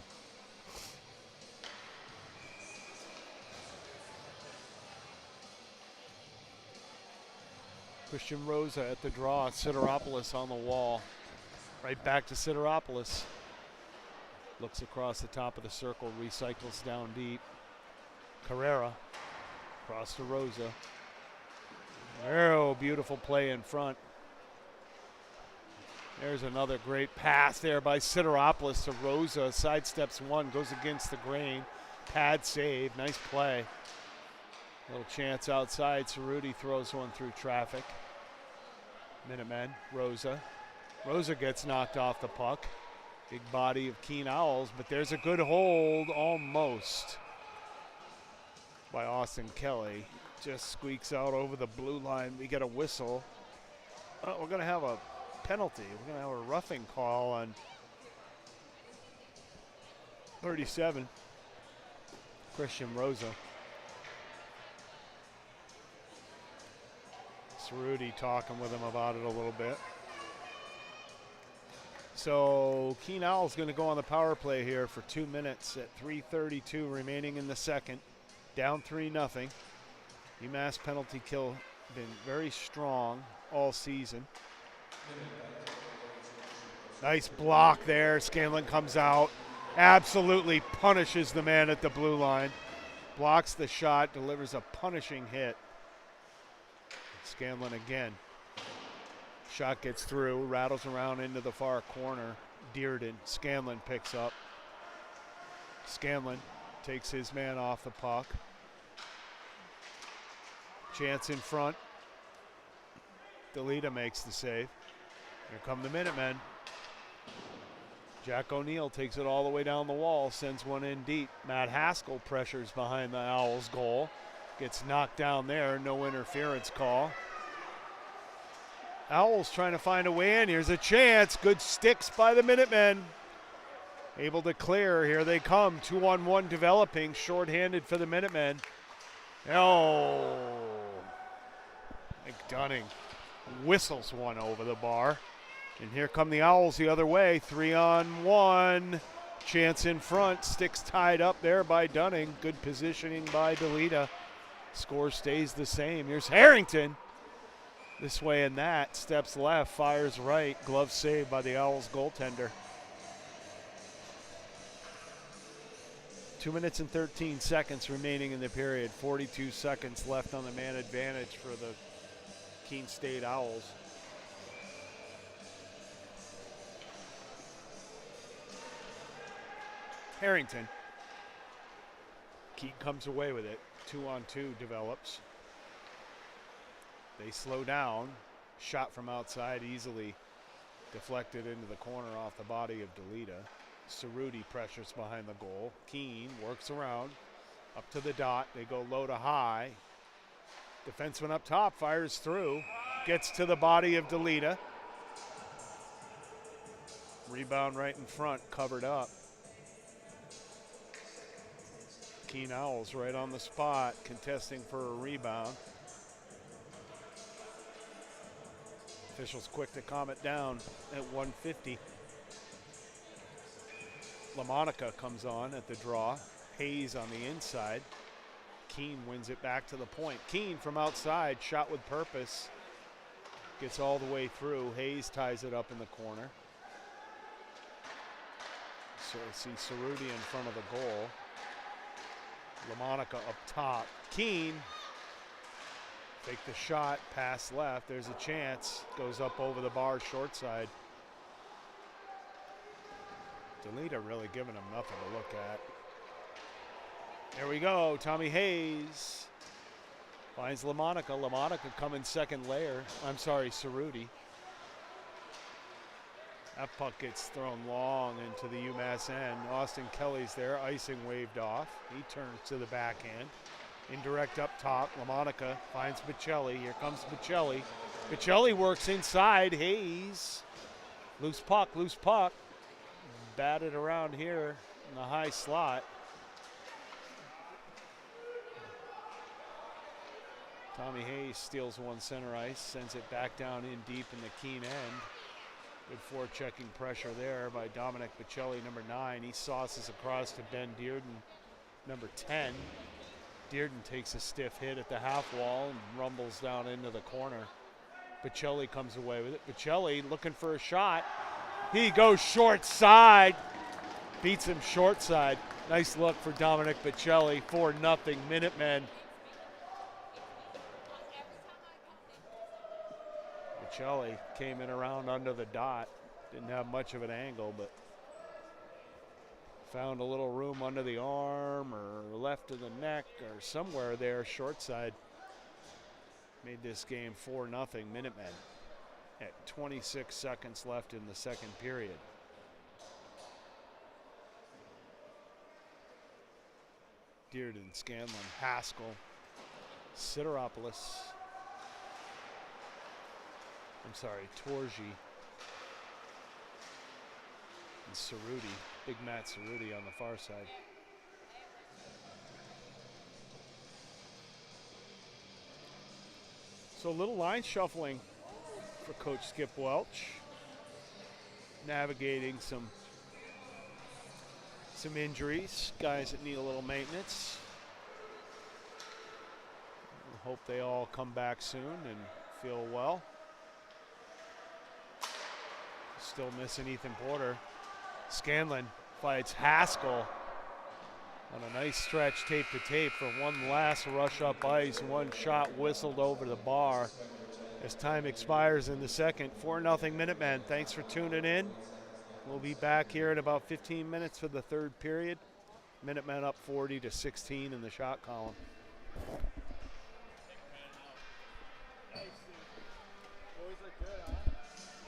Christian Rosa at the draw. Sideropoulos on the wall. Right back to Sideropoulos. Looks across the top of the circle, recycles down deep. Carrera across to Rosa. Oh, beautiful play in front. There's another great pass there by Sideropoulos to Rosa. Sidesteps one, goes against the grain. Pad save, nice play. Little chance outside. Cerruti throws one through traffic. Minutemen, Rosa. Rosa gets knocked off the puck. Big body of Keene Owls, but there's a good hold almost by Austin Kelly. Just squeaks out over the blue line. We get a whistle. We're going to have a penalty. We're going to have a roughing call on 37. Christian Rosa. Cerruti talking with him about it a little bit. So Keene Owls going to go on the power play here for 2 minutes at 3:32 remaining in the second. Down 3-0. UMass penalty kill been very strong all season. Nice block there. Scanlon comes out. Absolutely punishes the man at the blue line. Blocks the shot, delivers a punishing hit. Scanlon again. Shot gets through, rattles around into the far corner. Dearden, Scanlon picks up. Scanlon takes his man off the puck. Chance in front. Delita makes the save. Here come the Minutemen. Jack O'Neill takes it all the way down the wall, sends one in deep. Matt Haskell pressures behind the Owls goal. Gets knocked down there, no interference call. Owls trying to find a way in. Here's a chance. Good sticks by the Minutemen. Able to clear. Here they come. 2-on-1 developing. Shorthanded for the Minutemen. Oh, McDunning whistles one over the bar. And here come the Owls the other way. 3-on-1. Chance in front. Sticks tied up there by Dunning. Good positioning by DeLita. Score stays the same. Here's Harrington. This way and that. Steps left. Fires right. Glove saved by the Owls goaltender. 2 minutes and 13 seconds remaining in the period. 42 seconds left on the man advantage for the Keene State Owls. Harrington. Keene comes away with it. 2-on-2 develops. They slow down. Shot from outside easily deflected into the corner off the body of DeLita. Cerruti pressures behind the goal. Keene works around. Up to the dot. They go low to high. Defenseman up top fires through. Gets to the body of DeLita. Rebound right in front, covered up. Keene Owls right on the spot, contesting for a rebound. Officials quick to calm it down at 1:50. LaMonica comes on at the draw. Hayes on the inside. Keene wins it back to the point. Keene from outside, shot with purpose. Gets all the way through. Hayes ties it up in the corner. So I see Cerruti in front of the goal. LaMonica up top. Keene, take the shot, pass left. There's a chance. Goes up over the bar, short side. DeLita really giving him nothing to look at. There we go. Tommy Hayes finds LaMonica. LaMonica coming second layer. I'm sorry, Cerruti. That puck gets thrown long into the UMass end. Austin Kelly's there. Icing waved off. He turns to the backhand. Indirect up top. LaMonica finds Bocelli. Here comes Bocelli. Bocelli works inside. Hayes. Loose puck, loose puck. Batted around here in the high slot. Tommy Hayes steals one center ice. Sends it back down in deep in the Keene end. Good forechecking pressure there by Dominic Bocelli, number 9. He sauces across to Ben Dearden, number 10. Dearden takes a stiff hit at the half wall and rumbles down into the corner. Bocelli comes away with it. Bocelli looking for a shot. He goes short side. Beats him short side. Nice look for Dominic Bocelli. 4-0 Minutemen. Bocelli came in around under the dot. Didn't have much of an angle, but found a little room under the arm or left of the neck or somewhere there, short side. Made this game 4-0 Minutemen at 26 seconds left in the second period. Dearden, Scanlon, Haskell, Sideropoulos. I'm sorry, Torgi. And Cerruti, big Matt Cerruti on the far side. So a little line shuffling for Coach Skip Welch. Navigating some injuries, guys that need a little maintenance. We hope they all come back soon and feel well. Still missing Ethan Porter. Scanlon fights Haskell on a nice stretch tape to tape for one last rush up ice. One shot whistled over the bar as time expires in the second. 4-0 Minutemen. Thanks for tuning in. We'll be back here in about 15 minutes for the third period. Minutemen up 40-16 in the shot column. Boys look good, huh?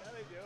Yeah, they do.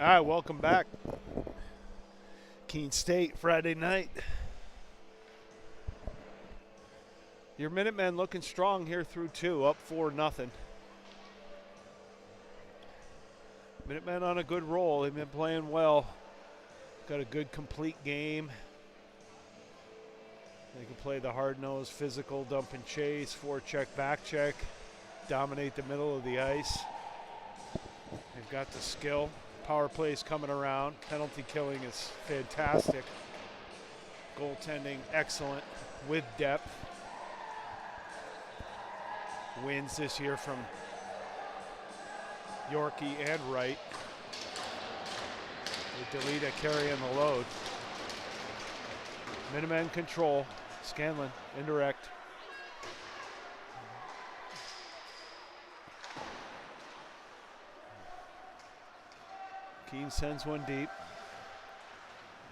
All right, welcome back. Keene State, Friday night. Your Minutemen looking strong here through 2, up 4-0. Minutemen on a good roll. They've been playing well. Got a good complete game. They can play the hard-nosed, physical, dump and chase, forecheck, back check, dominate the middle of the ice. They've got the skill. Power plays coming around. Penalty killing is fantastic. Goaltending excellent with depth. Wins this year from Yorkie and Wright. With Delita carrying the load. Minutemen control. Scanlon indirect. Keene sends one deep.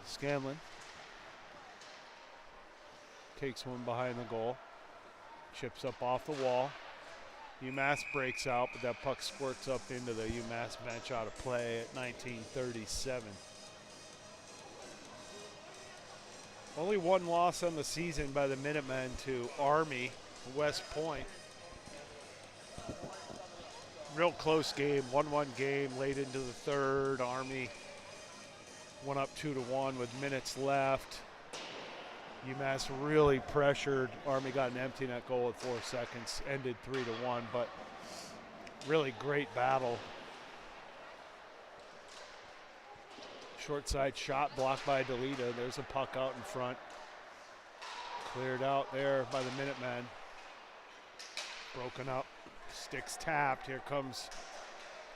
Scanlon takes one behind the goal. Chips up off the wall. UMass breaks out, but that puck squirts up into the UMass bench out of play at 19:37. Only one loss on the season by the Minutemen to Army, West Point. Real close game, 1-1 game late into the third. Army went up 2-1 with minutes left. UMass really pressured. Army got an empty net goal at 4 seconds, ended 3-1, but really great battle. Short side shot blocked by Delita. There's a puck out in front. Cleared out there by the Minutemen. Broken up. Sticks tapped. Here comes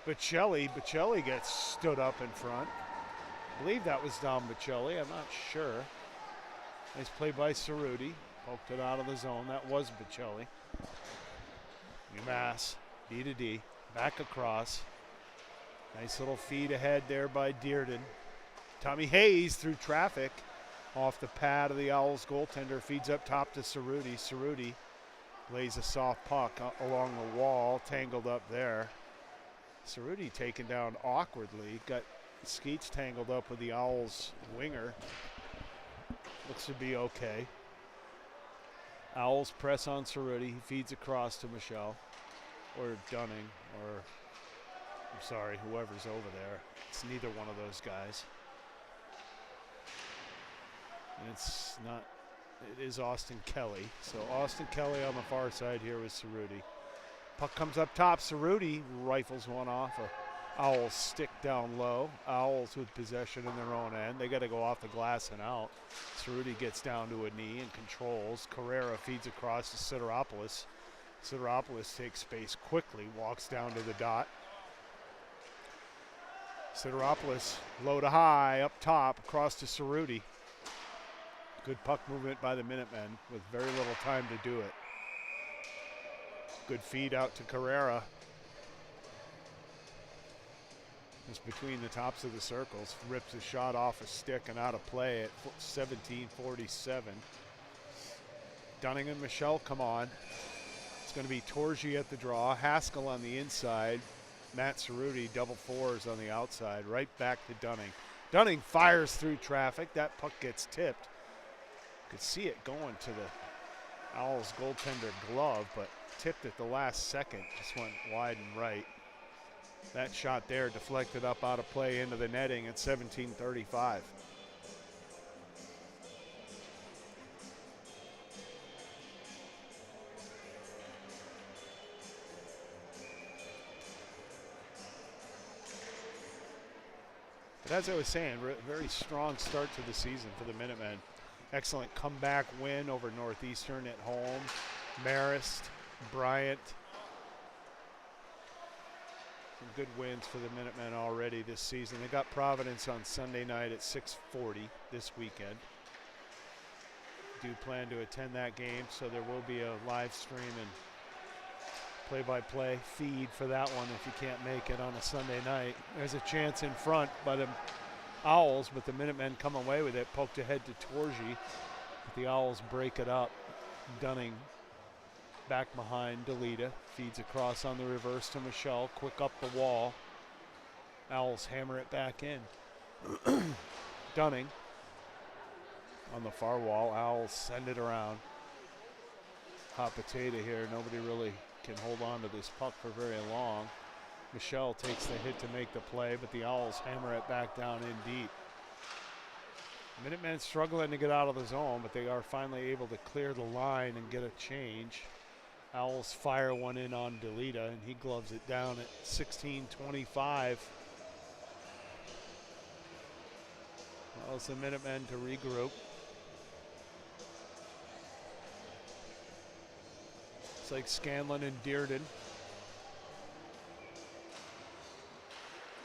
Bocelli. Bocelli gets stood up in front. I believe that was Dom Bocelli. I'm not sure. Nice play by Cerruti. Poked it out of the zone. That was Bocelli. UMass, D to D. Back across. Nice little feed ahead there by Dearden. Tommy Hayes through traffic. Off the pad of the Owls goaltender. Feeds up top to Cerruti. Cerruti lays a soft puck along the wall. Tangled up there. Cerruti taken down awkwardly. Got Skeets tangled up with the Owls winger. Looks to be okay. Owls press on Cerruti. He feeds across to Michelle. Or Dunning. Or, I'm sorry, whoever's over there. It's neither one of those guys. And it's not, it is Austin Kelly. So Austin Kelly on the far side here with Cerruti. Puck comes up top. Cerruti rifles one off. Owls stick down low. Owls with possession in their own end. They got to go off the glass and out. Cerruti gets down to a knee and controls. Carrera feeds across to Sideropoulos. Sideropoulos takes space quickly, walks down to the dot. Sideropoulos low to high up top across to Cerruti. Good puck movement by the Minutemen with very little time to do it. Good feed out to Carrera. Just between the tops of the circles. Rips a shot off a stick and out of play at 17:47. Dunning and Michelle come on. It's going to be Torgi at the draw. Haskell on the inside. Matt Cerruti double fours on the outside. Right back to Dunning. Dunning fires through traffic. That puck gets tipped. Could see it going to the Owls goaltender glove, but tipped at the last second. Just went wide and right. That shot there deflected up out of play into the netting at 17:35. But as I was saying, very strong start to the season for the Minutemen. Excellent comeback win over Northeastern at home. Marist, Bryant. Some good wins for the Minutemen already this season. They got Providence on Sunday night at 6:40 this weekend. Do plan to attend that game, so there will be a live stream and play-by-play feed for that one if you can't make it on a Sunday night. There's a chance in front by the Owls, but the Minutemen come away with it. Poked ahead to Torgi, but the Owls break it up. Dunning back behind Delita, feeds across on the reverse to Michelle, quick up the wall. Owls hammer it back in. Dunning on the far wall. Owls send it around. Hot potato here. Nobody really can hold on to this puck for very long. Michelle takes the hit to make the play, but the Owls hammer it back down in deep. Minutemen struggling to get out of the zone, but they are finally able to clear the line and get a change. Owls fire one in on Delita, and he gloves it down at 16:25. Allows the Minutemen to regroup. It's like Scanlon and Dearden.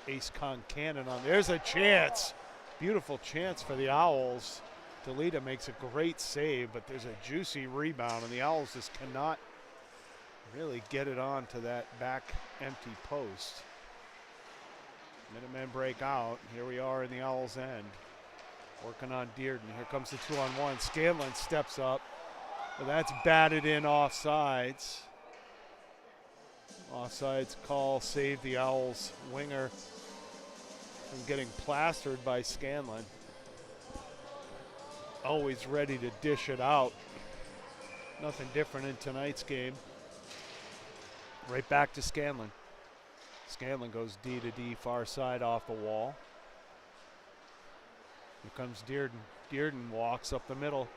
Ace Concannon on. There's a chance. Beautiful chance for the Owls. Delita makes a great save, but there's a juicy rebound, and the Owls just cannot really get it on to that back empty post. Minutemen break out. Here we are in the Owls' end. Working on Dearden. Here comes the 2-on-1. Scanlon steps up. But that's batted in offsides. Offsides call saved the Owls winger from getting plastered by Scanlon. Always ready to dish it out. Nothing different in tonight's game. Right back to Scanlon. Scanlon goes D to D, far side off the wall. Here comes Dearden. Dearden walks up the middle.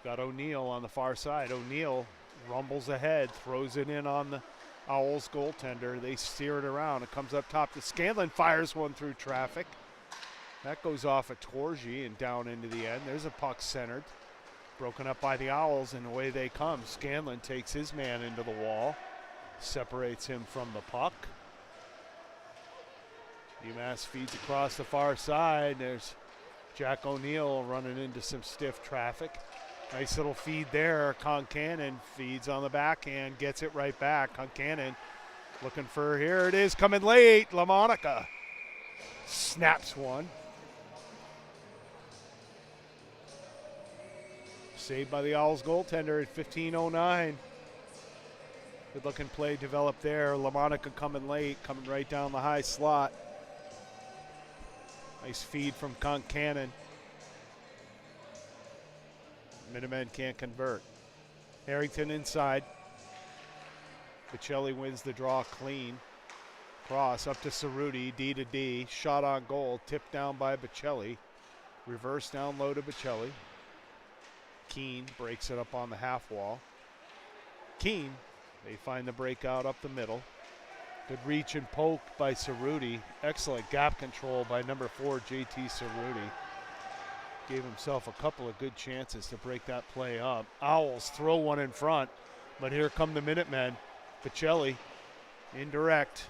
Got O'Neill on the far side. O'Neill rumbles ahead, throws it in on the Owls goaltender. They steer it around. It comes up top to Scanlon, fires one through traffic. That goes off at Torgy and down into the end. There's a puck centered. Broken up by the Owls, and away they come. Scanlon takes his man into the wall. Separates him from the puck. UMass feeds across the far side. There's Jack O'Neill running into some stiff traffic. Nice little feed there. Concannon feeds on the backhand, gets it right back. Concannon looking for, here it is, coming late. LaMonica snaps one. Saved by the Owls goaltender at 15:09. Good looking play developed there. LaMonica coming late, coming right down the high slot. Nice feed from Concannon. Minutemen can't convert. Harrington inside. Bocelli wins the draw clean. Cross up to Cerruti, D to D. Shot on goal, tipped down by Bocelli. Reverse down low to Bocelli. Keene breaks it up on the half wall. Keene, they find the breakout up the middle. Good reach and poke by Cerruti. Excellent gap control by number 4, JT Cerruti. Gave himself a couple of good chances to break that play up. Owls throw one in front, but here come the Minutemen. Bocelli, indirect.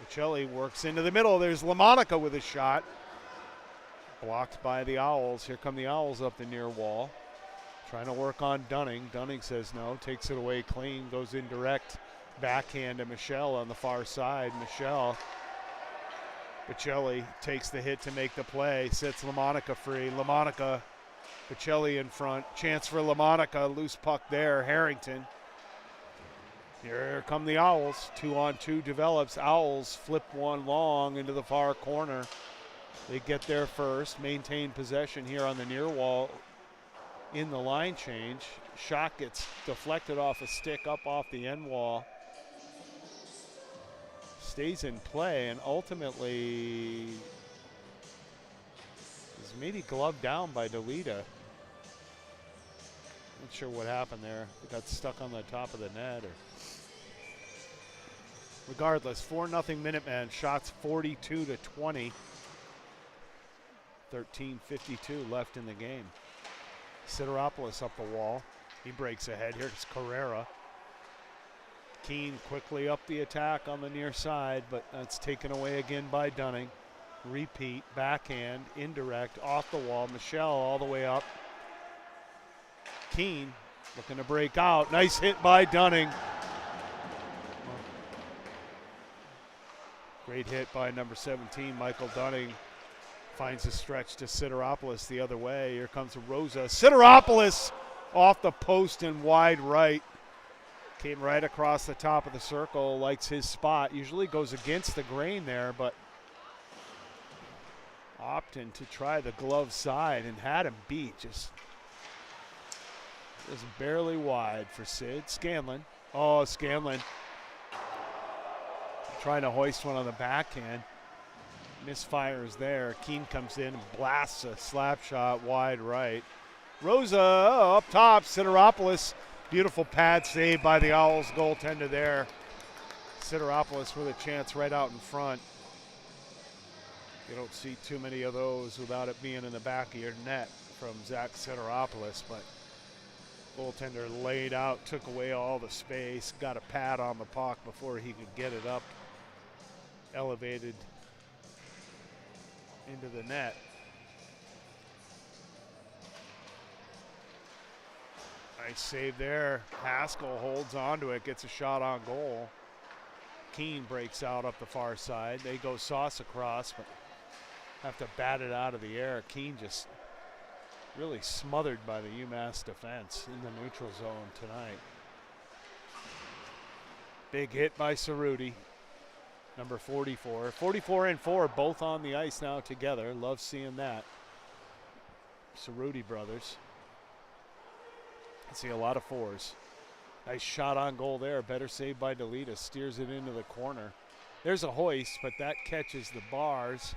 Bocelli works into the middle. There's LaMonica with a shot. Blocked by the Owls. Here come the Owls up the near wall. Trying to work on Dunning. Dunning says no, takes it away clean, goes indirect. Backhand to Michelle on the far side. Michelle. Bocelli takes the hit to make the play, sets LaMonica free. LaMonica, Bocelli in front. Chance for LaMonica, loose puck there. Harrington. Here come the Owls. 2-on-2 develops. Owls flip one long into the far corner. They get there first, maintain possession here on the near wall in the line change. Shot gets deflected off a stick up off the end wall. Stays in play and ultimately is maybe gloved down by Delita. Not sure what happened there. It got stuck on the top of the net. Regardless, 4-0 Minutemen. Shots 42-20. 13:52 left in the game. Sideropoulos up the wall. He breaks ahead. Here's Carrera. Keene quickly up the attack on the near side, but that's taken away again by Dunning. Repeat, backhand, indirect, off the wall. Michelle all the way up. Keene looking to break out. Nice hit by Dunning. Great hit by number 17, Michael Dunning. Finds a stretch to Sideropoulos the other way. Here comes Rosa. Sideropoulos off the post and wide right. Came right across the top of the circle, likes his spot. Usually goes against the grain there, but opting to try the glove side and had him beat. Just barely wide for Sid. Scanlon. Oh, Scanlon trying to hoist one on the backhand. Misfires there. Keene comes in and blasts a slap shot wide right. Rosa up top. Sideropoulos. Beautiful pad save by the Owls goaltender there. Sideropoulos with a chance right out in front. You don't see too many of those without it being in the back of your net from Zach Sideropoulos, but goaltender laid out, took away all the space, got a pad on the puck before he could get it up, elevated into the net. Nice save there. Haskell holds onto it, gets a shot on goal. Keene breaks out up the far side. They go sauce across, but have to bat it out of the air. Keene just really smothered by the UMass defense in the neutral zone tonight. Big hit by Cerruti, number 44. 44 and 4, both on the ice now together. Love seeing that. Cerruti brothers. I see a lot of fours. Nice shot on goal there. Better save by Delita. Steers it into the corner. There's a hoist, but that catches the bars.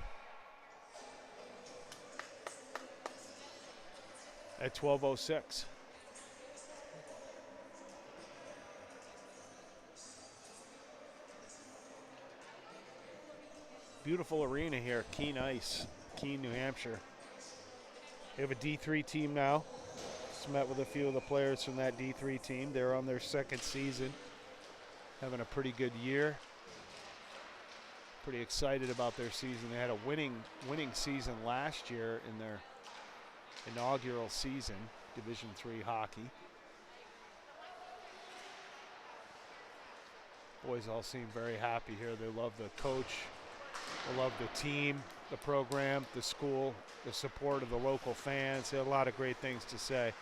At 12:06. Beautiful arena here, Keene Ice, Keene, New Hampshire. We have a D3 team now. Just met with a few of the players from that D3 team. They're on their second season, having a pretty good year. Pretty excited about their season. They had a winning season last year in their inaugural season, Division III hockey. Boys all seem very happy here. They love the coach, they love the team, the program, the school, the support of the local fans. They have a lot of great things to say.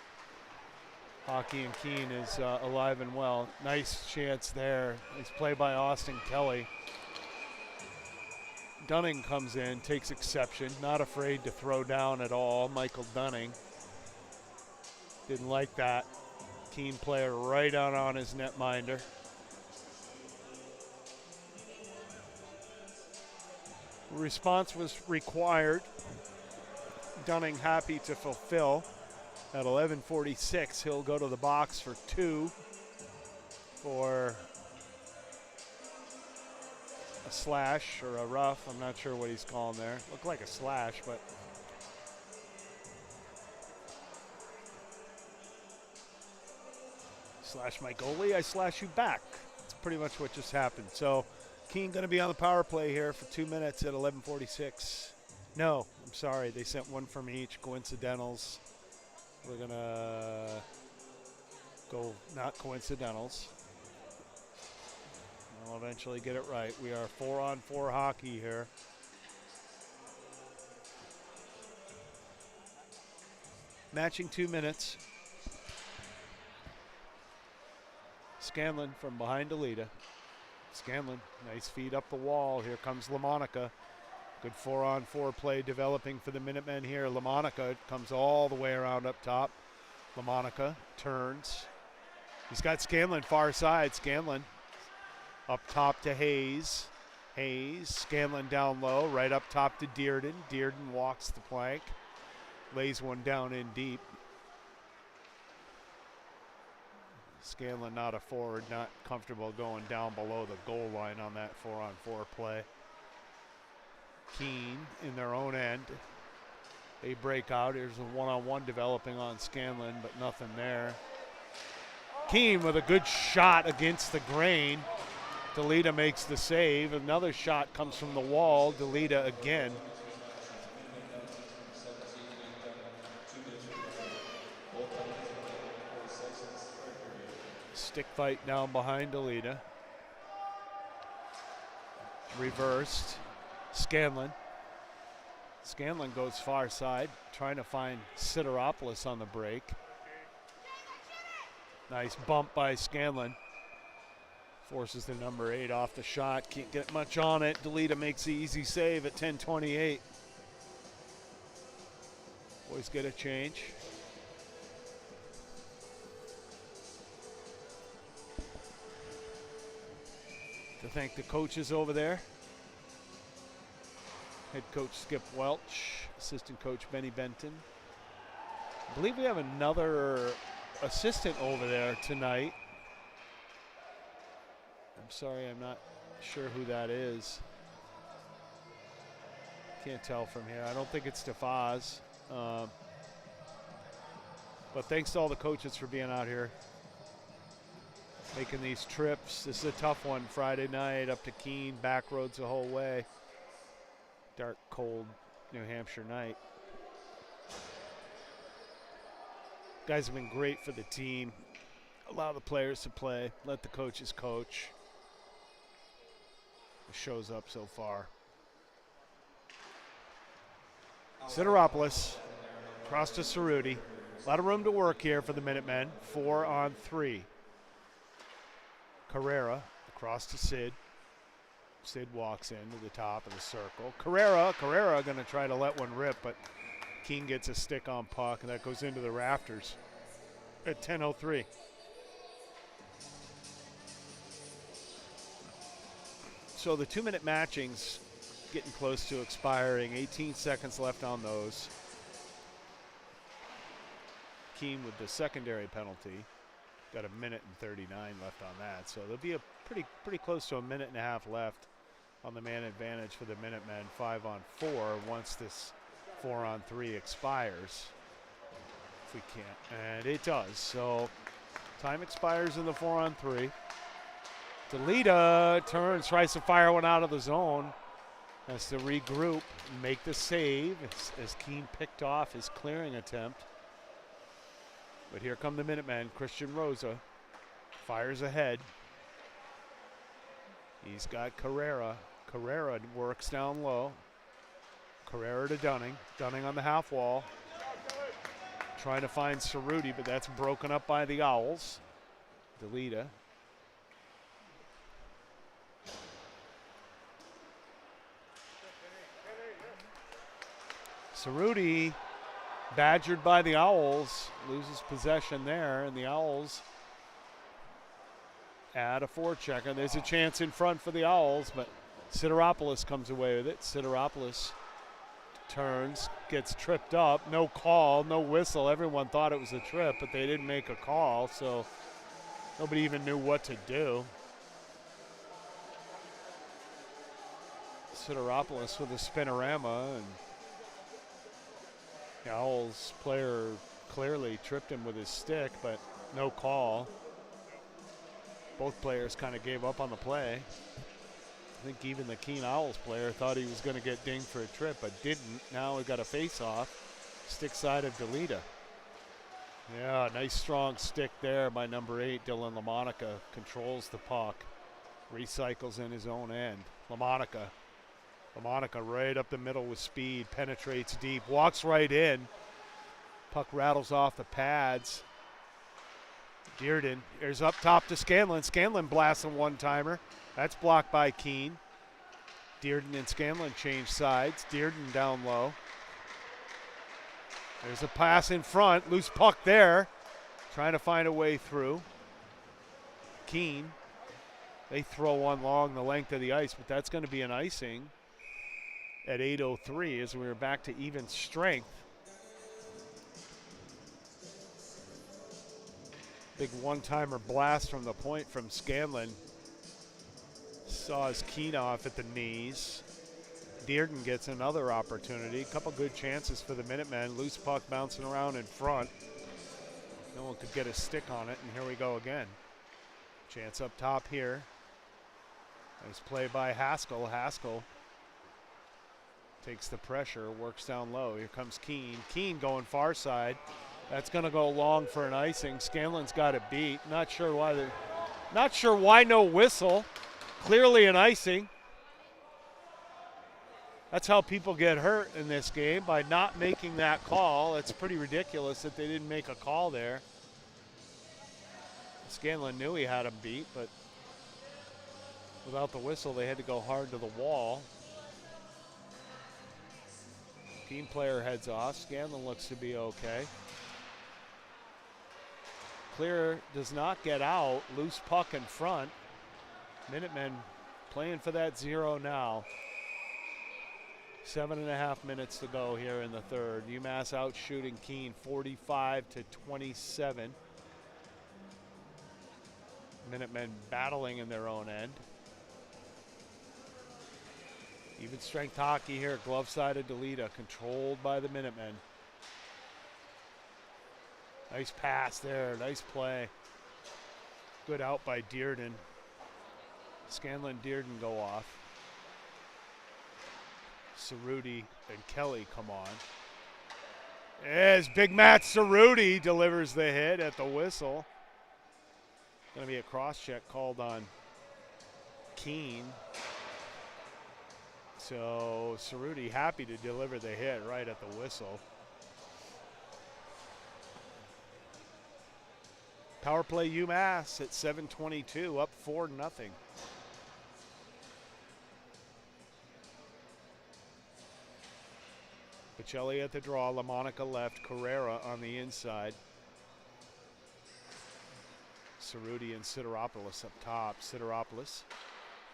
Hockey in Keene is alive and well. Nice chance there. Nice play by Austin Kelly. Dunning comes in, takes exception, not afraid to throw down at all. Michael Dunning didn't like that. Keene player right out on his netminder. Response was required. Dunning happy to fulfill. At 11:46, he'll go to the box for 2 for a slash or a rough. I'm not sure what he's calling there. Looked like a slash, but slash my goalie, I slash you back. That's pretty much what just happened. So Keene going to be on the power play here for 2 minutes at 11:46. No, I'm sorry. They sent one from each. Coincidentals. We're going to go not coincidentals. I'll eventually get it right. We are 4-on-4 hockey here. Matching 2 minutes. Scanlon from behind Delita. Scanlon, nice feed up the wall. Here comes LaMonica. Good 4-on-4 play developing for the Minutemen here. LaMonica comes all the way around up top. LaMonica turns. He's got Scanlon far side. Scanlon up top to Hayes. Hayes, Scanlon down low, right up top to Dearden. Dearden walks the plank, lays one down in deep. Scanlon not a forward, not comfortable going down below the goal line on that 4-on-4 play. Keene in their own end. They break out. Here's a one-on-one developing on Scanlon, but nothing there. Keene with a good shot against the grain. Delita makes the save. Another shot comes from the wall. Delita again. Stick fight down behind Delita. Reversed. Scanlon. Scanlon goes far side, trying to find Sideropoulos on the break. Nice bump by Scanlon. Forces the number 8 off the shot. Can't get much on it. DeLita makes the easy save at 10:28. Boys get a change. To thank the coaches over there. Head coach Skip Welch, assistant coach Benny Benton. I believe we have another assistant over there tonight. I'm sorry, I'm not sure who that is. Can't tell from here. I don't think it's DeFaz. But thanks to all the coaches for being out here, making these trips. This is a tough one. Friday night up to Keene, back roads the whole way. Dark, cold New Hampshire night. Guys have been great for the team. Allow the players to play. Let the coaches coach. It shows up so far. Sideropoulos across to Cerruti. A lot of room to work here for the Minutemen. 4-on-3. Carrera across to Sid. Sid walks into the top of the circle. Carrera going to try to let one rip, but Keene gets a stick on puck, and that goes into the rafters at 10:03. So the 2-minute matching's getting close to expiring. 18 seconds left on those. Keene with the secondary penalty. Got a minute and 39 left on that. So there'll be a pretty close to a minute and a half left on the man advantage for the Minutemen. 5-on-4 once this 4-on-3 expires. If we can't. And it does. So time expires in the 4-on-3. DeLita turns, tries to fire one out of the zone. Has to regroup and make the save as Keene picked off his clearing attempt. But here come the Minutemen. Christian Rosa fires ahead. He's got Carrera. Carrera works down low. Carrera to Dunning. Dunning on the half wall. Trying to find Cerruti, but that's broken up by the Owls. DeLita. Cerruti, badgered by the Owls, loses possession there, and the Owls add a forechecker. There's a chance in front for the Owls, but Sideropoulos comes away with it. Sideropoulos turns, gets tripped up. No call, no whistle. Everyone thought it was a trip, but they didn't make a call, so nobody even knew what to do. Sideropoulos with a spinorama, and the Owls player clearly tripped him with his stick, but no call. Both players kind of gave up on the play. I think even the Keene Owls player thought he was going to get dinged for a trip, but didn't. Now we got a face-off. Stick side of DeLita. Yeah, nice strong stick there by number 8. Dylan LaMonica controls the puck. Recycles in his own end. LaMonica right up the middle with speed. Penetrates deep. Walks right in. Puck rattles off the pads. Dearden. There's up top to Scanlon. Scanlon blasts a one-timer. That's blocked by Keene. Dearden and Scanlon change sides. Dearden down low. There's a pass in front. Loose puck there. Trying to find a way through. Keene. They throw one long the length of the ice, but that's going to be an icing at 8:03 as we're back to even strength. Big one-timer blast from the point from Scanlon. Saw his Keene off at the knees. Dearden gets another opportunity. A couple good chances for the Minutemen. Loose puck bouncing around in front. No one could get a stick on it, and here we go again. Chance up top here. Nice play by Haskell. Haskell takes the pressure, works down low. Here comes Keene. Keene going far side. That's going to go long for an icing. Scanlon's got it beat. Not sure why no whistle. Clearly an icing. That's how people get hurt in this game, by not making that call. It's pretty ridiculous that they didn't make a call there. Scanlon knew he had him beat, but Without the whistle, they had to go hard to the wall. Team player heads off. Scanlon looks to be okay. Clear does not get out. Loose puck in front. Minutemen playing for that 0 now. 7.5 minutes to go here in the third. UMass out shooting Keene 45-27. Minutemen battling in their own end. Even strength hockey here, glove side of Delita, controlled by the Minutemen. Nice pass there, nice play. Good out by Dearden. Scanlon, Dearden go off. Cerruti and Kelly come on. As Big Matt Cerruti delivers the hit at the whistle. Going to be a cross-check called on Keene. So Cerruti happy to deliver the hit right at the whistle. Power play UMass at 7:22, up 4-0. Bocelli at the draw, LaMonica left, Carrera on the inside. Cerruti and Sideropoulos up top. Sideropoulos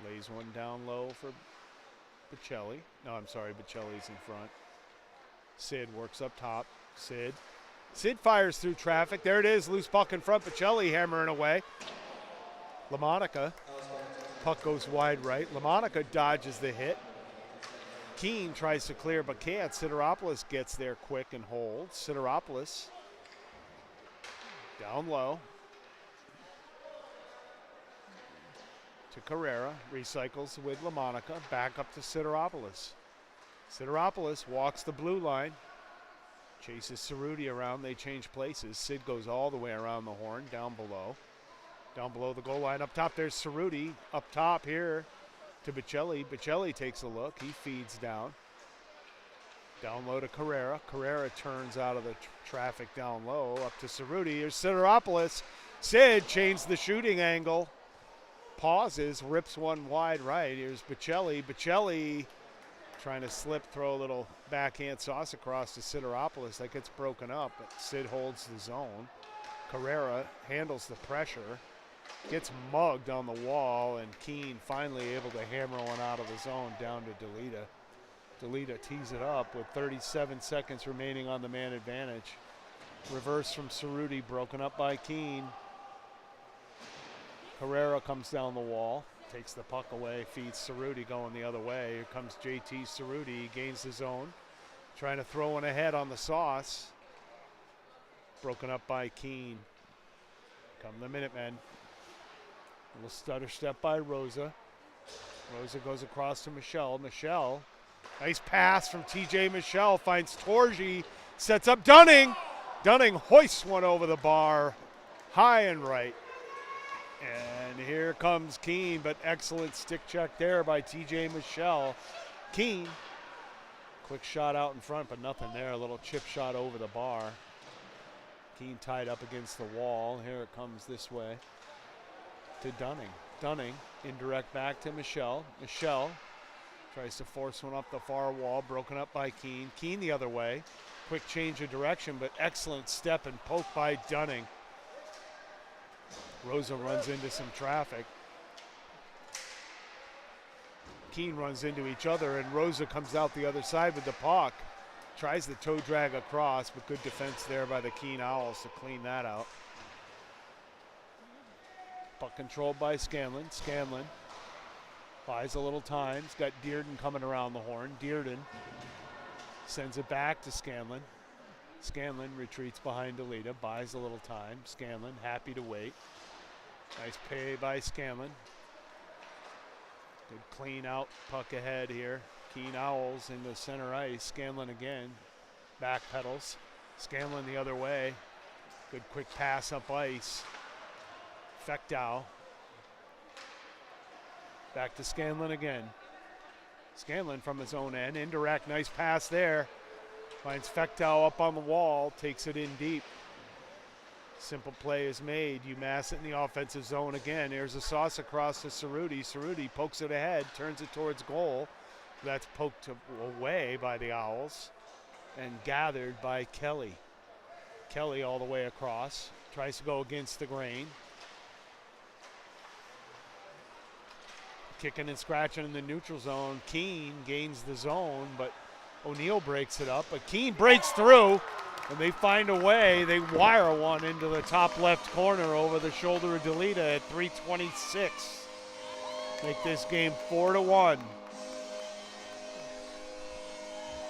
lays one down low for Bocelli. No, I'm sorry, Bocelli's in front. Sid works up top. Sid fires through traffic. There it is, loose puck in front. Bocelli hammering away. LaMonica. Puck goes wide right. LaMonica dodges the hit. Keene tries to clear but can't. Sideropoulos gets there quick and holds. Sideropoulos down low to Carrera. Recycles with LaMonica. Back up to Sideropoulos. Sideropoulos walks the blue line. Chases Cerruti around. They change places. Sid goes all the way around the horn. Down below. Down below the goal line. Up top there's Cerruti. Up top here to Bocelli. Bocelli takes a look. He feeds down. Down low to Carrera. Carrera turns out of the traffic down low. Up to Cerruti. Here's Sideropoulos. Sid changed the shooting angle. Pauses. Rips one wide right. Here's Bocelli. Bocelli trying to slip, throw a little backhand sauce across to Sideropoulos. That gets broken up, but Sid holds the zone. Carrera handles the pressure. Gets mugged on the wall, and Keene finally able to hammer one out of the zone down to Delita. Delita tees it up with 37 seconds remaining on the man advantage. Reverse from Cerruti, broken up by Keene. Carrera comes down the wall, takes the puck away, feeds Cerruti going the other way. Here comes JT Cerruti, gains the zone, trying to throw one ahead on the sauce. Broken up by Keene. Come the Minutemen. A little stutter step by Rosa. Rosa goes across to Michelle. Michelle, nice pass from TJ Michelle, finds Torgi, sets up Dunning. Dunning hoists one over the bar, high and right. And here comes Keene, but excellent stick check there by TJ Michelle. Keene, quick shot out in front, but nothing there. A little chip shot over the bar. Keene tied up against the wall. Here it comes this way to Dunning. Dunning, indirect back to Michelle. Michelle tries to force one up the far wall, broken up by Keene. Keene the other way. Quick change of direction, but excellent step and poke by Dunning. Rosa runs into some traffic. Keene runs into each other, and Rosa comes out the other side with the puck. Tries the toe drag across, but good defense there by the Keene Owls to clean that out. Puck controlled by Scanlon. Scanlon buys a little time. He's got Dearden coming around the horn. Dearden sends it back to Scanlon. Scanlon retreats behind Delita, buys a little time. Scanlon happy to wait. Nice pay by Scanlon. Good clean out, puck ahead here. Keene Owls into center ice. Scanlon again, back pedals. Scanlon the other way. Good quick pass up ice. Fechtow. Back to Scanlon again. Scanlon from his own end. Indirect, nice pass there. Finds Fechtow up on the wall, takes it in deep. Simple play is made. UMass in the offensive zone again. There's a sauce across to Cerruti. Cerruti pokes it ahead, turns it towards goal. That's poked away by the Owls and gathered by Kelly. Kelly all the way across. Tries to go against the grain. Kicking and scratching in the neutral zone. Keene gains the zone, but O'Neill breaks it up. But Keene breaks through, and they find a way. They wire one into the top left corner over the shoulder of Delita at 3:26. Make this game 4-1.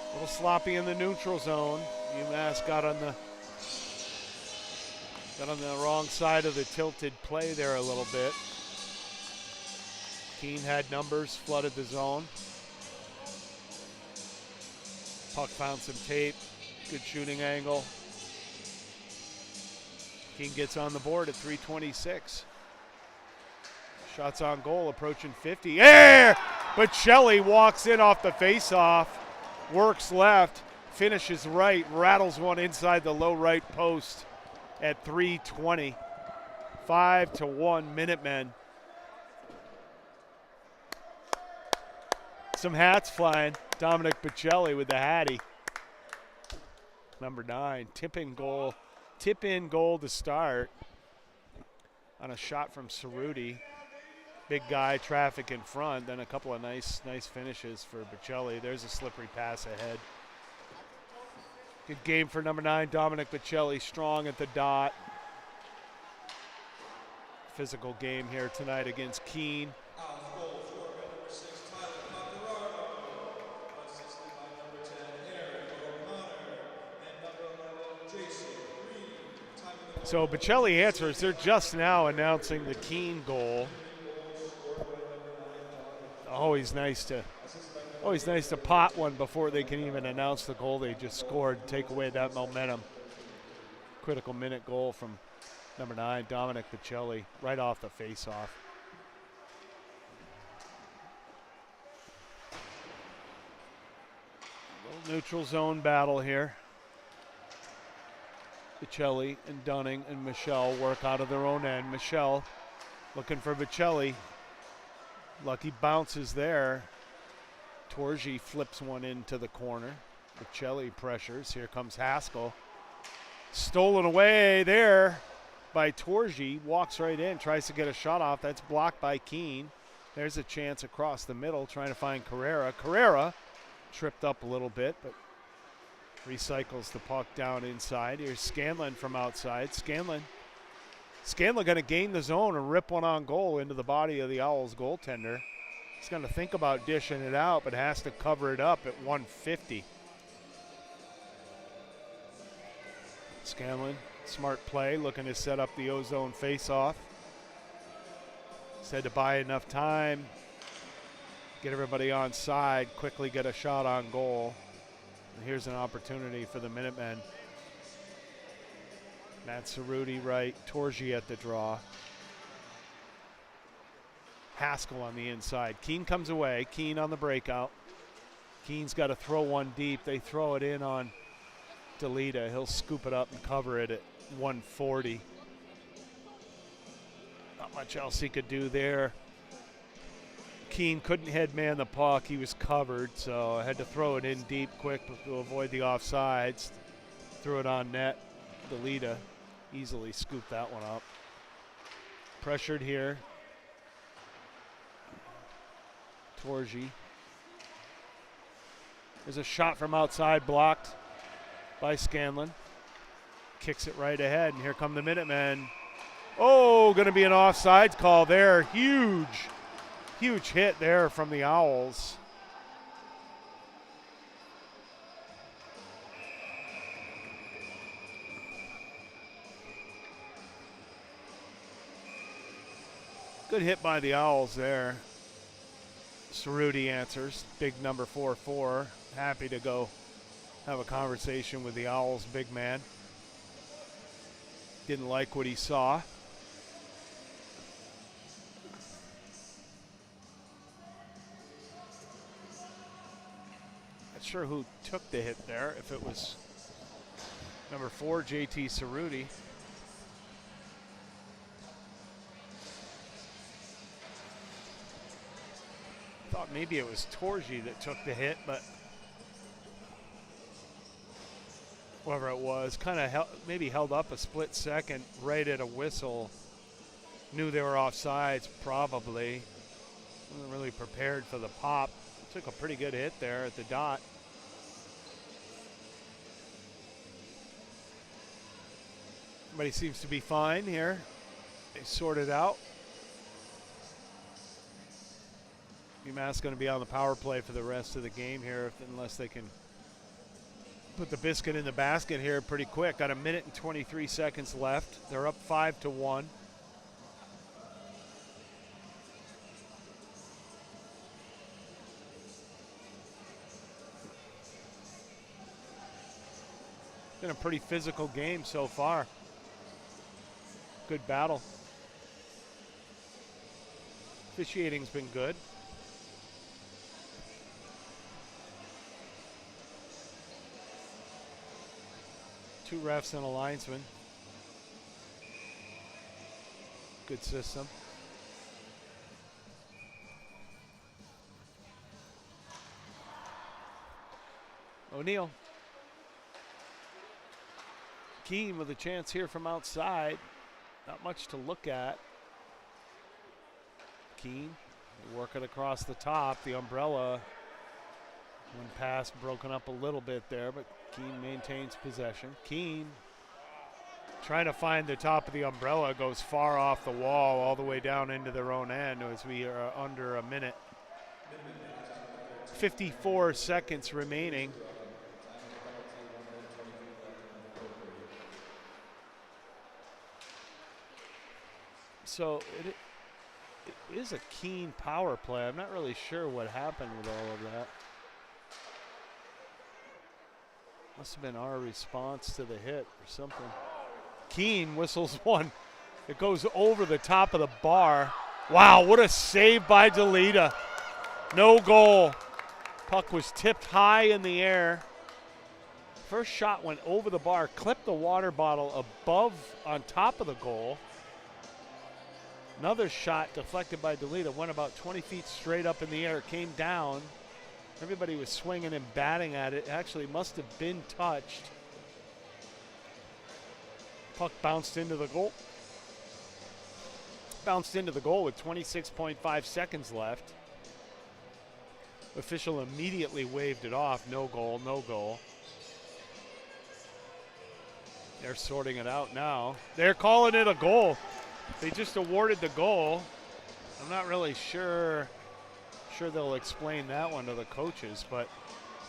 A little sloppy in the neutral zone. UMass got on the wrong side of the tilted play there a little bit. Keene had numbers, flooded the zone. Puck found some tape, good shooting angle. Keene gets on the board at 3:26. Shots on goal approaching 50. Yeah! But Shelley walks in off the faceoff, works left, finishes right, rattles one inside the low right post at 3:20. 5-1 Minutemen. Some hats flying. Dominic Bocelli with the hattie. Number 9, tip-in goal to start on a shot from Cerruti. Big guy, traffic in front, then a couple of nice finishes for Bocelli. There's a slippery pass ahead. Good game for number 9, Dominic Bocelli, strong at the dot. Physical game here tonight against Keene. So Bocelli answers. They're just now announcing the Keene goal. Always nice to pot one before they can even announce the goal they just scored. Take away that momentum. Critical minute goal from number 9, Dominic Bocelli, right off the faceoff. Little neutral zone battle here. Bocelli and Dunning and Michelle work out of their own end. Michelle looking for Bocelli. Lucky bounces there. Torgi flips one into the corner. Bocelli pressures. Here comes Haskell. Stolen away there by Torgi. Walks right in, tries to get a shot off. That's blocked by Keene. There's a chance across the middle, trying to find Carrera. Carrera tripped up a little bit, but recycles the puck down inside. Here's Scanlon from outside. Scanlon going to gain the zone and rip one on goal into the body of the Owls goaltender. He's going to think about dishing it out, but has to cover it up at 150. Scanlon, smart play, looking to set up the O-zone face-off. Said to buy enough time, get everybody on side, quickly get a shot on goal. And here's an opportunity for the Minutemen. Matt Cerruti right, Torgi at the draw. Haskell on the inside. Keene comes away. Keene on the breakout. Keene's got to throw one deep. They throw it in on Delita. He'll scoop it up and cover it at 140. Not much else he could do there. Keene couldn't head man the puck. He was covered, so I had to throw it in deep quick to avoid the offsides. Threw it on net. Delita easily scooped that one up. Pressured here. Torgi. There's a shot from outside blocked by Scanlon. Kicks it right ahead, and here come the Minutemen. Oh, going to be an offsides call there. Huge hit there from the Owls. Good hit by the Owls there. Cerruti answers. Big number 4-4. Happy to go have a conversation with the Owls big man. Didn't like what he saw. Not sure who took the hit there. If it was number 4, JT Cerruti. maybe it was Torji that took the hit, but whoever it was kind of maybe held up a split second right at a whistle. Knew they were offsides, probably. Wasn't really prepared for the pop. Took a pretty good hit there at the dot. Everybody seems to be fine here. They sorted out. UMass going to be on the power play for the rest of the game here, unless they can put the biscuit in the basket here pretty quick. Got a minute and 23 seconds left. They're up 5-1. Been a pretty physical game so far. Good battle. Officiating's been good. Two refs and a linesman. Good system. O'Neal. Keene with a chance here from outside. Not much to look at. Keene working across the top. The umbrella, one pass broken up a little bit there, but Keene maintains possession. Keene trying to find the top of the umbrella, goes far off the wall all the way down into their own end as we are under a minute. 54 seconds remaining. So it is a Keene power play. I'm not really sure what happened with all of that. Must have been our response to the hit or something. Keene whistles one. It goes over the top of the bar. Wow, what a save by DeLita. No goal. Puck was tipped high in the air. First shot went over the bar, clipped the water bottle above on top of the goal. Another shot deflected by DeLita, went about 20 feet straight up in the air, came down. Everybody was swinging and batting at it. Actually must have been touched. Puck bounced into the goal. Bounced into the goal with 26.5 seconds left. Official immediately waved it off. No goal, no goal. They're sorting it out now. They're calling it a goal. They just awarded the goal. I'm not really sure they'll explain that one to the coaches, but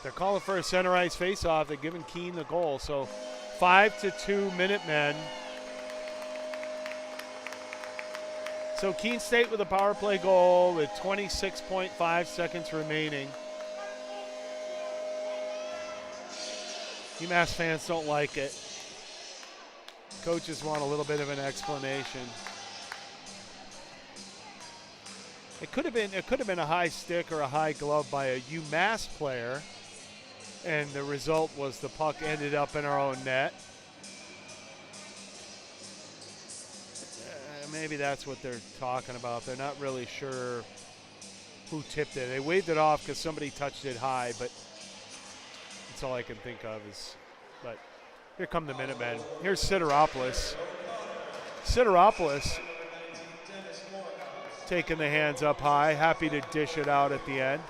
they're calling for a center ice faceoff. They're giving Keene the goal. So 5-2 Minutemen. So Keene State with a power play goal with 26.5 seconds remaining. UMass fans don't like it. Coaches want a little bit of an explanation. It could have been a high stick or a high glove by a UMass player, and the result was the puck ended up in our own net. Maybe that's what they're talking about. They're not really sure who tipped it. They waved it off because somebody touched it high, but that's all I can think of is. But here come the Minutemen. Here's Sideropoulos. Sideropoulos taking the hands up high, happy to dish it out at the end.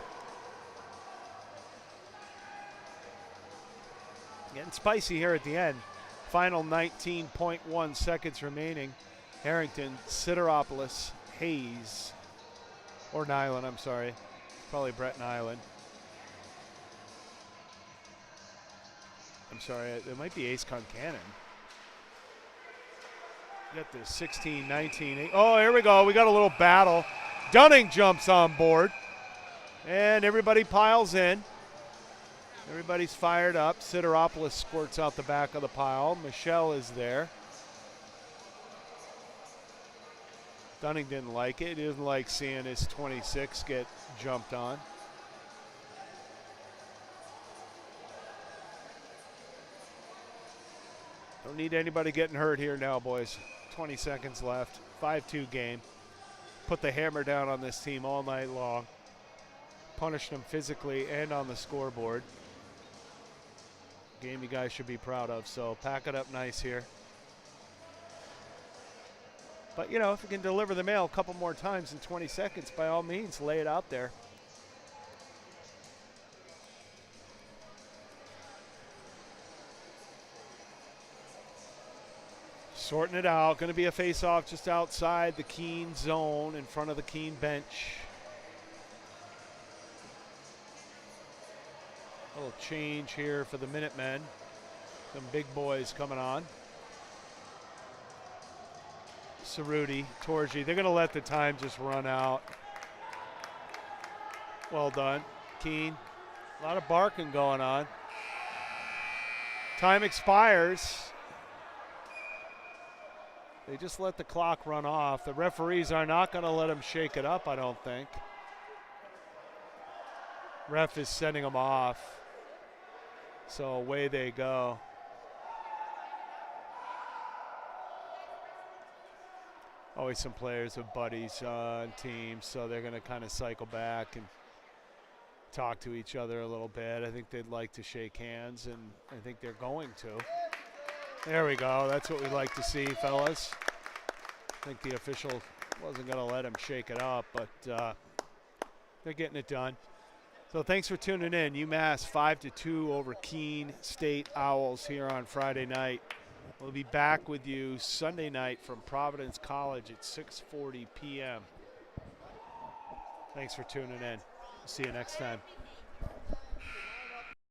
Getting spicy here at the end. Final 19.1 seconds remaining. Harrington, Sideropoulos, Hayes, or Nyland, I'm sorry. Probably Brett Nyland. I'm sorry, it might be Ace Concannon. Got the 16, 19, 8. Oh, here we go. We got a little battle. Dunning jumps on board. And everybody piles in. Everybody's fired up. Sideropoulos squirts out the back of the pile. Michelle is there. Dunning didn't like it. He didn't like seeing his 26 get jumped on. Don't need anybody getting hurt here now, boys. 20 seconds left. 5-2 game. Put the hammer down on this team all night long. punished them physically and on the scoreboard. Game you guys should be proud of, so pack it up nice here. But, you know, if you can deliver the mail a couple more times in 20 seconds, by all means, lay it out there. Sorting it out. Going to be a face-off just outside the Keene zone in front of the Keene bench. A little change here for the Minutemen. Some big boys coming on. Cerruti, Torgi, they're going to let the time just run out. Well done. Keene, a lot of barking going on. Time expires. They just let the clock run off. The referees are not going to let them shake it up, I don't think. Ref is sending them off. So away they go. Always some players with buddies on teams, so they're going to kind of cycle back and talk to each other a little bit. I think they'd like to shake hands, and I think they're going to. There we go. That's what we like to see, fellas. I think the official wasn't going to let him shake it up, but they're getting it done. So thanks for tuning in. UMass 5-2 over Keene State Owls here on Friday night. We'll be back with you Sunday night from Providence College at 6:40 p.m. Thanks for tuning in. See you next time.